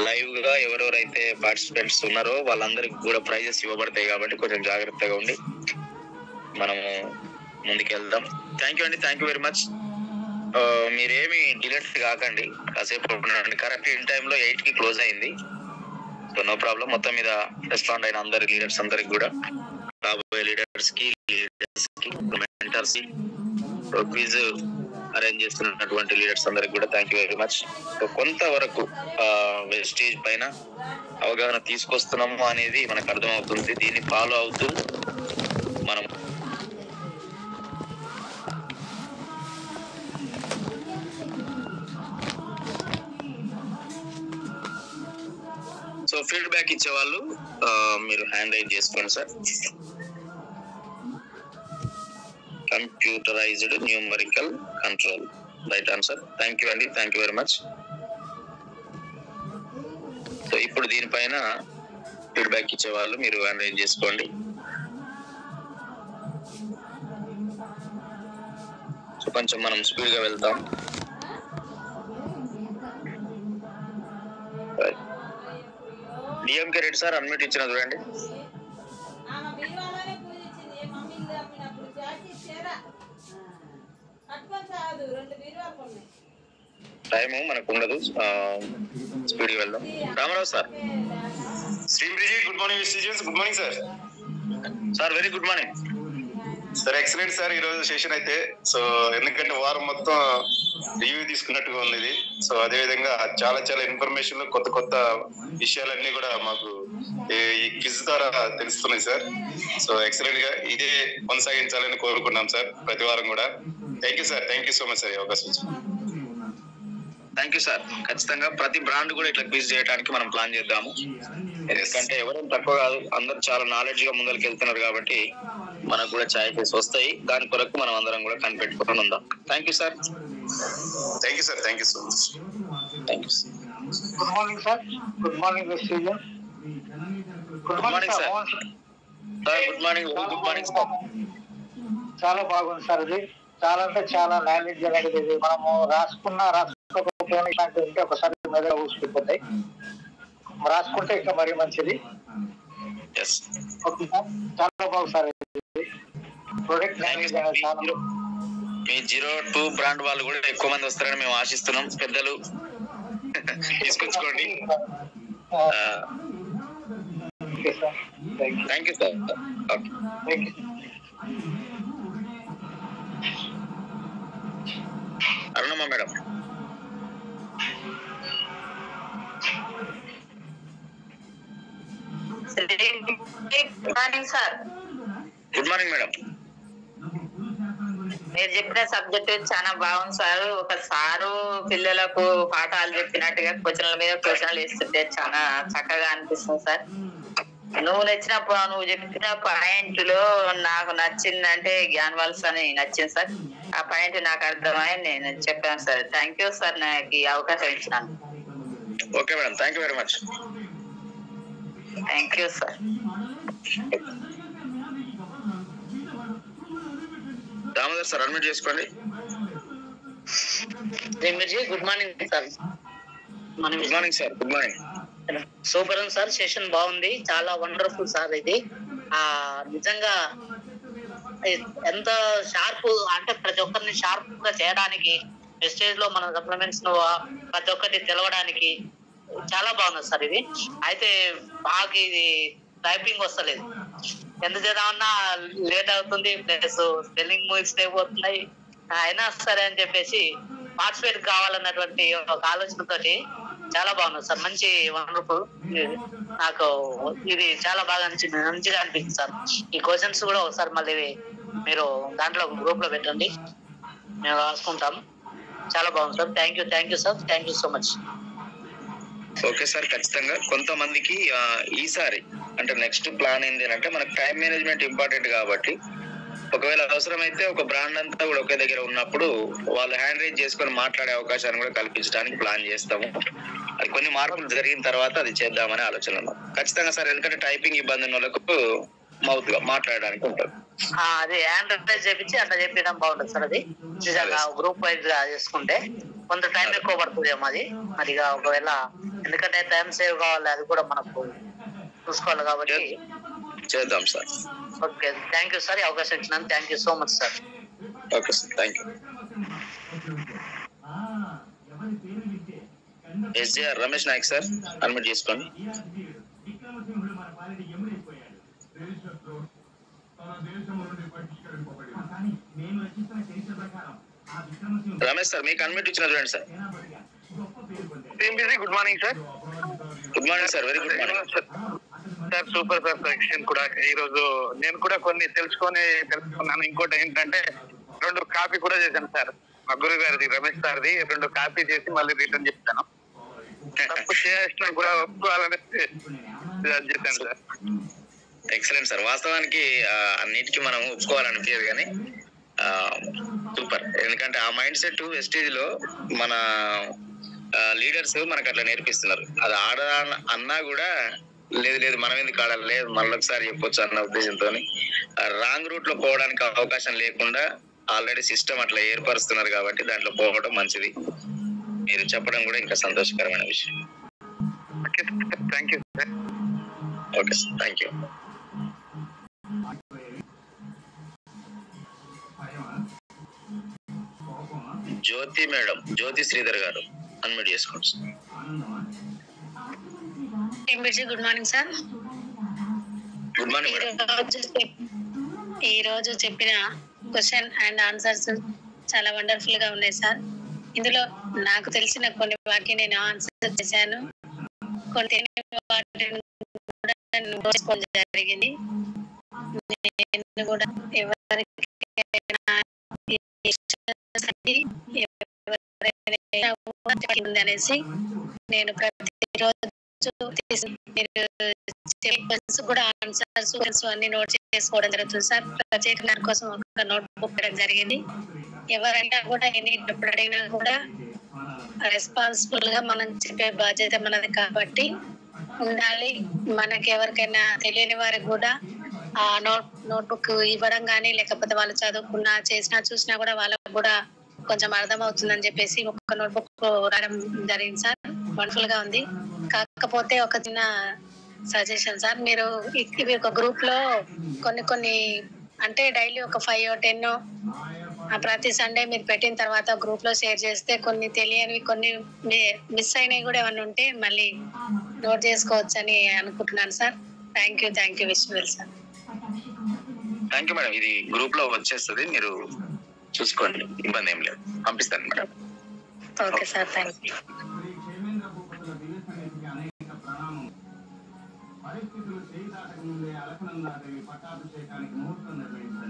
లైవ్ గా ఎవరెవరైతే పార్టిసిపెంట్స్ ఉన్నారో వాళ్ళందరికి కూడా ప్రైజెస్ ఇవ్వబడతాయి కాబట్టి కొంచెం జాగ్రత్తగా ఉండి మనము ముందుకెళ్దాం. థ్యాంక్ యూ అండి, థ్యాంక్ యూ వెరీ మచ్. మీరేమి డిలేట్ కాకండి, కాసేపు కరెక్ట్ ఇన్ టైంలో 8కి క్లోజ్ అయింది. So no problem. మొత్తం మీద రెస్పాండ్ అయిన అందరి లీడర్స్ అందరికి కూడా, రాబోయే లీడర్స్ కి మెంటర్స్ కి, క్విజ్ అరేంజ్ చేస్తున్నటువంటి లీడర్స్ అందరికి కూడా thank you very much. So కొంతవరకు వెస్టేజ్ పైన అవగాహన తీసుకొస్తున్నాము అనేది మనకు అర్థమవుతుంది. దీన్ని ఫాలో అవుతూ మనం సో ఫీడ్బ్యాక్ ఇచ్చేవాళ్ళు మీరు హ్యాండ్ రైజ్ చేసుకోండి sir. Computerised numerical control right answer. Thank you అండి, thank you very much. So ఇప్పుడు దీనిపైన ఫీడ్బ్యాక్ ఇచ్చేవాళ్ళు మీరు హ్యాండ్ రైజ్ చేసుకోండి. సో కొంచెం మనం స్పీడ్ గా వెళ్తాం. డిఎంకే రెడ్డి సార్ అన్మ్యూట్ ఇచ్చిన చూడండి. టైము మనకు ఉండదు, స్పీడ్ గా వెళ్దాం. రామారావు సార్. శ్రీబ్రిజీ, good morning students. Good morning sir. Sir very good morning sir. Excellent sir ఈరోజు సెషన్ అయితే. సో ఎందుకంటే వారం మొత్తం రివ్యూ తీసుకున్నట్టుగా ఉంది ఇది. సో అదే విధంగా చాలా చాలా ఇన్ఫర్మేషన్, కొత్త కొత్త విషయాలన్నీ కూడా మాకు ఈ క్విజ్ ద్వారా తెలుస్తున్నాయి సార్. సో ఎక్సలెంట్ గా ఇదే కొనసాగించాలని కోరుకున్నాం సార్ ప్రతి వారం కూడా. Thank you sir, thank you so much sir ఈ అవకాశం. Thank you sir. ఖచ్చితంగా ప్రతి బ్రాండ్ కూడా ఇట్లా క్విజ్ చేయడానికి మనం ప్లాన్ చేద్దాము. ఎందుకంటే ఎవరైనా తక్కువ కాదు, అందరు చాలా నాలెడ్జ్ గా ముందరికి వెళ్తున్నారు కాబట్టి మనకు కూడా ఛాయిసెస్ వస్తాయి. దాని కొరకు మనం అందరం కూడా కనిపెట్టుకుని ఉందాం. Thank you sir. Thank you sir, thank you so much. Thank you. Good morning sir. Good morning good morning sir. Good morning, good morning sir. చాలా బాగుంది సార్. ఇది చాలా అంటే చాలా నాలెడ్జ్ అనేది ఇది. మనము రాసుకోకపోయినా ఇలాంటివి ఉంటే ఒకసారి మీద ఊసిపోతాయి. రాసుకుంటే ఇంకా మరీ మంచిది. ఓకే సార్, చాలా బాగుంది సార్. ప్రొడక్ట్ నాలెడ్జ్ అనేది చాలా. మీ 02 బ్రాండ్ వాళ్ళు కూడా ఎక్కువ మంది వస్తారని మేము ఆశిస్తున్నాం. పెద్దలు తీసుకొచ్చుకోండి. Okay sir, thank you sir. Thank you. Morning madam. మీరు చెప్పిన సబ్జెక్ట్ చాలా బాగుంది సార్. ఒక సారు పిల్లలకు పాఠాలు చెప్పినట్టుగా క్వశ్చన్ల మీద క్వశ్చన్లు ఇస్తుంటే చాలా చక్కగా అనిపిస్తుంది సార్. నువ్వు చెప్పిన పాయింట్ లో నాకు నచ్చిందంటే జ్ఞానవల్స్ అని నచ్చింది సార్. ఆ పాయింట్ నాకు అర్థమై నేను చెప్పాను సార్. థ్యాంక్ యూ సార్ నాకు ఈ అవకాశం ఇచ్చినాను. Okay madam, thank you very much. Thank you sir. Damodar sir admit చేసుకోండి. Good morning sir. Good morning sir. Good morning. Super ఉంది సార్. సెషన్ బాగుంది, చాలా వండర్ఫుల్ సార్. ఇది నిజంగా ఎంత షార్ప్ అంటే ప్రతి ఒక్కరిని షార్ప్ గా చేయడానికి మెసేజ్ లో మన సప్లిమెంట్స్ ప్రతి ఒక్కటి తెలవడానికి చాలా బాగుంది సార్. ఇది అయితే మాకు ఇది టైపింగ్ వస్తలేదు, ఎంత చేద్దామన్నా లేట్ అవుతుంది, ప్లస్ స్పెల్లింగ్ మిస్టేక్ పోతున్నాయి. అయినా సరే అని చెప్పేసి పార్టిసిపేట్ కావాలన్నటువంటి ఒక ఆలోచనతోటి చాలా బాగుంది సార్. మంచి వండర్ఫుల్. నాకు ఇది చాలా బాగా మంచిగా అనిపించింది సార్. ఈ క్వశ్చన్స్ కూడా ఒకసారి మళ్ళీ మీరు దాంట్లో గ్రూప్ లో పెట్టండి, మేము రాసుకుంటాం. చాలా బాగుంది sir. Thank you sir. Thank you so much. Okay sir, ఖచ్చితంగా కొంతమందికి ఈసారి అంటే నెక్స్ట్ ప్లాన్ ఏంటి అంటే మనకు టైం మేనేజ్మెంట్ ఇంపార్టెంట్ కాబట్టి ఒకవేళ అవసరమైతే ఒక బ్రాండ్ అంతా కూడా ఒకే దగ్గర ఉన్నప్పుడు వాళ్ళు హ్యాండ్ రైజ్ చేసుకొని మాట్లాడే అవకాశాన్ని కూడా కల్పించడానికి ప్లాన్ చేస్తాము. అది కొన్ని మార్పులు జరిగిన తర్వాత అది చేద్దామనే ఆలోచన ఉన్నాం. ఖచ్చితంగా సార్, ఎందుకంటే టైపింగ్ ఇబ్బంది ఉన్న వాళ్ళకు మౌత్ గా మాట్లాడడానికి ఉంటుంది. అది హ్యాండ్ రైజ్ చేపించి అట్లా చెప్పడం బాగుంటుంది సార్. అది నిజంగా గ్రూప్ వైజ్ గా చేసుకుంటే కొంత టైం ఎక్కువ పడుతుందేమో అది. మరిగా ఒకవేళ ఎందుకంటే టైం సేవ్ కావాలి, అది కూడా మనకు చూసుకోవాలి కాబట్టి చేద్దాం sir. Okay, thank you sir. అవకాశం ఇచ్చినందుకు thank you so much sir. Okay sir, thank you. SJR Ramesh Nayak sir admit చేసుకోండి. రమేష్ సార్ మీకు అడ్మిట్ ఇచ్చిన చూడండి sir. Good morning sir. Good morning sir. Very good morning sir. Super sir. Section కూడా ఈ రోజు నేను కూడా కొన్ని తెలుసుకున్నాను. ఇంకోటి ఏంటంటే 2 కాపీ కూడా చేశాను సార్. మా గురువు గారిది రమేష్ సార్ది 2 కాపీ చేసి మళ్ళీ రిటర్న్ చెప్తాను. తప్పు చేసిన కూడా ఒప్పుకోవాలని చేశాను సార్. Excellent sir. వాస్తవానికి అన్నిటికీ మనం ఒప్పుకోవాలనిపించదు కానీ సూపర్. ఎందుకంటే ఆ మైండ్ సెట్ వెస్టేజ్ లో మన లీడర్స్ మనకు అట్లా నేర్పిస్తున్నారు. అది ఆడ అన్నా కూడా లేదు మనం ఎందుకు ఆడాలి, లేదు మళ్ళొకసారి చెప్పొచ్చు అన్న ఉద్దేశంతో రాంగ్ రూట్ లో పోవడానికి అవకాశం లేకుండా ఆల్రెడీ సిస్టమ్ అట్లా ఏర్పరుస్తున్నారు కాబట్టి దాంట్లో పోవడం మంచిది. మీరు చెప్పడం కూడా ఇంకా సంతోషకరమైన విషయం. Thank you sir. Okay sir, thank you. Jyothi madam, Jyothi Sridhar గారు అన్మ్యూట్ చేసుకోండి sir. Good morning sir. Good morning madam. ఈ రోజు చెప్పిన క్వశ్చన్ అండ్ ఆన్సర్స్ చాలా వండర్ఫుల్ గా ఉన్నాయి సార్. ఇందులో నాకు తెలిసిన కొన్ని వాటిని నేను ఆన్సర్ చేశాను, కొన్ని తెలియని వాటిని కూడా నోట్ జరిగింది. నేను కూడా ఎవరికైనా అనేసి నేను ప్రతిరోజు కూడా ఆన్సర్స్ అన్ని నోట్ చేసుకోవడం జరుగుతుంది సార్. ప్రత్యేక దాని కోసం ఒక నోట్ బుక్ పెట్టడం జరిగింది. ఎవరైనా కూడా ఎప్పుడు అడిగినా కూడా రెస్పాన్సిబుల్ గా మనం చెప్పే బాధ్యత మనది కాబట్టి ఉండాలి. మనకి ఎవరికైనా తెలియని వారికి కూడా ఆ నోట్బుక్ ఇవ్వడం కానీ, లేకపోతే వాళ్ళు చదువుకున్నా చేసినా చూసినా కూడా వాళ్ళకు కూడా కొంచెం అర్థం అవుతుందని చెప్పేసి ఒక నోట్బుక్ రాయడం జరిగింది సార్. వండర్ఫుల్ గా ఉంది. కాకపోతే ఒక చిన్న సజెషన్ సార్, మీరు ఇవి ఒక గ్రూప్ లో కొన్ని అంటే డైలీ ఒక 5 or 10 ప్రతి సండే మీరు పెట్టిన తర్వాత గ్రూప్ లో షేర్ చేస్తే కొన్ని తెలియనివి, కొన్ని మిస్ అయినవి కూడా ఏమన్నా ఉంటే మళ్ళీ నోట్ చేసుకోవచ్చు అని అనుకుంటున్నాను sir. Thank you Vishwal sir. Thank you madam. ఇది గ్రూప్ లో వచ్చేస్తుంది, మీరు చూసుకోండి, ఇబ్బంది ఏం లేదు, పంపిస్తాను madam. Okay sir, thank you. పరిస్థితులు చేయి దాటక ముందే అలకనందాదేవి పట్టాభిషేకానికి ముహూర్తం నిర్ణయించారు.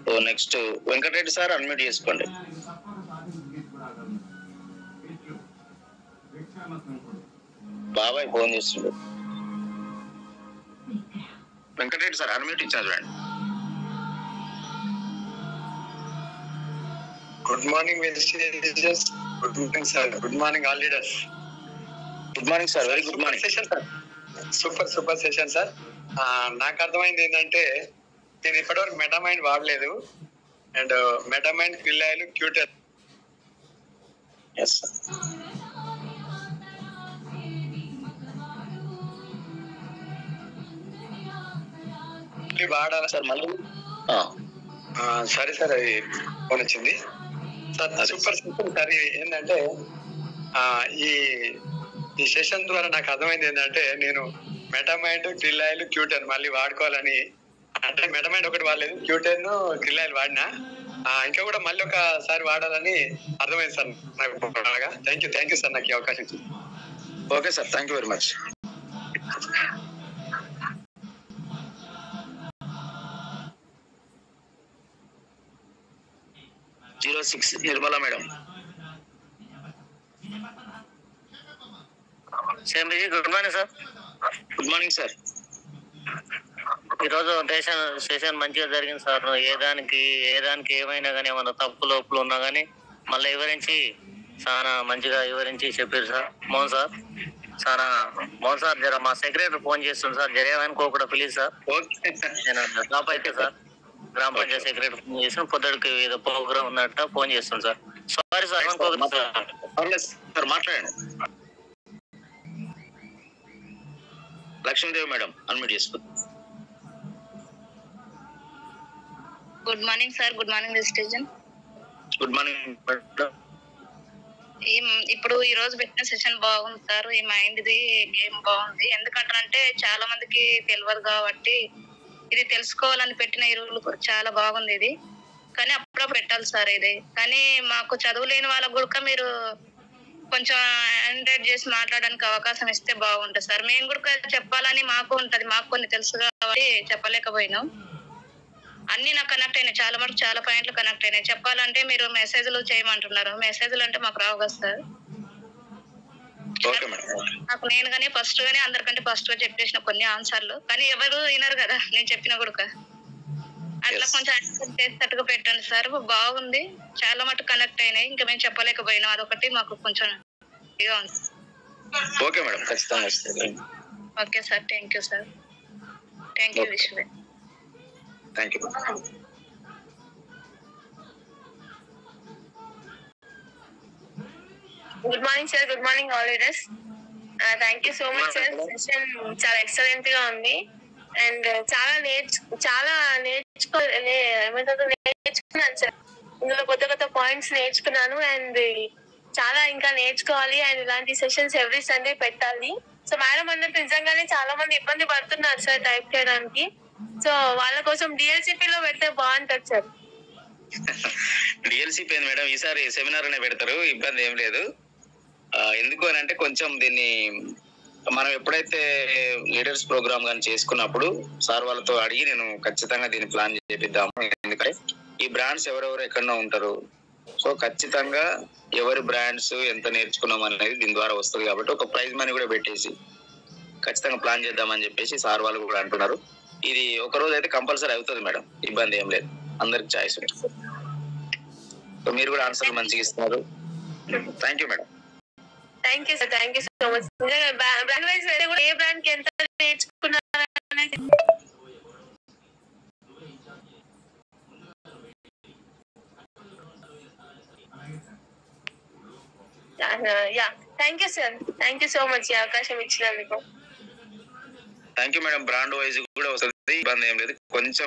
So next Venkata Reddy sir unmute చేసుకోండి. బాబాయ్ ఫోన్ చేస్తుండ్రు. వెంకటరెడ్డి సార్ అన్మ్యూట్ ఇచ్చారు చూడండి. Good morning good morning sir. Good morning all leaders. Good morning sir. Very good morning session sir. Super session sir. నాకు అర్థమైంది ఏంటంటే నేను ఇప్పటివరకు మెటామైండ్ వాడలేదు. అండ్ మెటామైండ్ పిల్లాయిలు క్యూటర్ వాడాలా సార్ మళ్ళీ? సరే సార్, అది ఫోన్ వచ్చింది సార్. Super sir. ఏంటంటే ఈ సెషన్ ద్వారా నాకు అర్థమైంది ఏంటంటే నేను మెటామైండ్ క్రిల్లాయిల్ క్యూటెన్ మళ్ళీ వాడుకోవాలని. అంటే మెటామైండ్ ఒకటి వాడలేదు, క్యూటెన్ క్రిల్లాయిల్ వాడినా. ఇంకా కూడా మళ్ళీ ఒకసారి వాడాలని అర్థమైంది సార్ నాకు. థ్యాంక్ యూ సార్ నాకు ఈ అవకాశం ఇచ్చింది. Okay sir, thank you very much. Nirmala madam. Good morning sir. Good morning sir. ఈరోజు సెషన్ మంచిగా జరిగింది సార్. ఏ దానికి ఏమైనా కానీ ఏమన్నా తప్పులు ఒప్పులు ఉన్నా కానీ మళ్ళీ వివరించి చాలా మంచిగా వివరించి చెప్పారు సార్. మోహన్ సార్ జర మా సెక్రటరీ ఫోన్ చేస్తుంది సార్. జరేమనుకోకుండా ప్లీజ్ సార్. నేను డ్రాప్ అయితే sir gram panchayati secretary phone చేసిన పొద్దుడికి ఏదో ప్రోగ్రామ్ ఉన్నట్టు ఫోన్ చేస్తుంది సార్. సారీ సార్, అనుకోకుండా సార్. మాట్లాడండి. లక్ష్మీదేవి మేడం అన్మ్యూట్ చేసుకో. Good morning sir. Good morning station. Good morning madam. ఇప్పుడు ఈ రోజు పెట్టిన సెషన్ బాగుంది సార్. ఈ మైండ్ది గేమ్ బాగుంది. ఎందుకంటే చాలా మందికి తెలియదు కాబట్టి ఇది తెలుసుకోవాలని పెట్టిన ఈ రూల్ చాలా బాగుంది. ఇది కానీ అప్పుడప్పుడు పెట్టాలి సార్ ఇది. కానీ మాకు చదువు లేని వాళ్ళకు కూడా మీరు కొంచెం ఎంకరేజ్ చేసి మాట్లాడడానికి అవకాశం ఇస్తే బాగుంటుంది సార్. మేము కూడా చెప్పాలని మాకు ఉంటది, మాకు కొన్ని తెలుసు కాబట్టి చెప్పలేకపోయినాం. అన్ని నాకు కనెక్ట్ అయినాయి, చాలా మటుకు చాలా పాయింట్లు కనెక్ట్ అయినాయి. చెప్పాలంటే మీరు మెసేజ్లు చేయమంటున్నారు. మెసేజ్లు అంటే మాకు రావు కదా సార్. నాకు నేను కానీ ఫస్ట్ గానీ అందరికంటే ఫస్ట్ గా చెప్పేసిన కొన్ని ఆన్సర్లు, కానీ ఎవరు వినరు కదా నేను చెప్పిన కూడా. అట్లా కొంచెం చేసేటట్టుగా పెట్టండి సార్. బాగుంది, చాలా మటుకు కనెక్ట్ అయినాయి. ఇంకా మేము చెప్పలేకపోయినాం, అదొకటి మాకు కొంచెం ఇదిగా ఉంది. ఓకే మేడం, ఖచ్చితంగా. Okay sir, thank you sir. Thank you Vishwa. Thank you. Good morning sir. Good morning all leaders. Thank you so much sir. Session చాలా ఎక్సలెంట్ గా ఉంది. అండ్ చాలా నేర్చుకున్నాను సార్. ఇందులో కొత్త పాయింట్స్ నేర్చుకున్నాను. అండ్ చాలా ఇంకా నేర్చుకోవాలి. అండ్ ఇలాంటి సెషన్స్ ఎవ్రీ సండే పెట్టాలి. సో మేడం అన్నట్టు నిజంగానే చాలా మంది ఇబ్బంది పడుతున్నారు సార్ టైప్ చేయడానికి. సో వాళ్ళ కోసం డిఎల్సిపి లో పెడితే బాగుంటది సార్. డిఎల్సిపి మేడం ఈసారి సెమినార్ అనే పెడతారు, ఇబ్బంది ఏం లేదు. ఎందుకు అని అంటే కొంచెం దీన్ని మనం ఎప్పుడైతే లీడర్స్ ప్రోగ్రామ్ కానీ చేసుకున్నప్పుడు సార్ వాళ్ళతో అడిగి నేను ఖచ్చితంగా దీన్ని ప్లాన్ చేపిద్దాము. ఎందుకంటే ఈ బ్రాండ్స్ ఎవరెవరు ఎక్కడో ఉంటారు. సో ఖచ్చితంగా ఎవరి బ్రాండ్స్ ఎంత నేర్చుకున్నాం అనేది దీని ద్వారా వస్తుంది. కాబట్టి ఒక ప్రైజ్ మనీ కూడా పెట్టేసి ఖచ్చితంగా ప్లాన్ చేద్దామని చెప్పేసి సార్ వాళ్ళు కూడా అంటున్నారు. ఇది ఒక రోజు అయితే కంపల్సరీ అవుతుంది మేడం, ఇబ్బంది ఏం లేదు. అందరికి చాయిస్ ఉంటుంది. సో మీరు కూడా ఆన్సర్లు మంచిగా ఇస్తున్నారు. Thank you madam. Thank you sir. Thank you so much. Brand wise అయితే కూడా ఏ బ్రాండ్ కి ఎంత నేర్చుకున్నారు thank you sir. Thank you so much ఈ అవకాశం ఇచ్చినందుకు. Thank you madam. Brand wise కూడా వస్తుంది, ఇబ్బంది ఏం లేదు. కొంచెం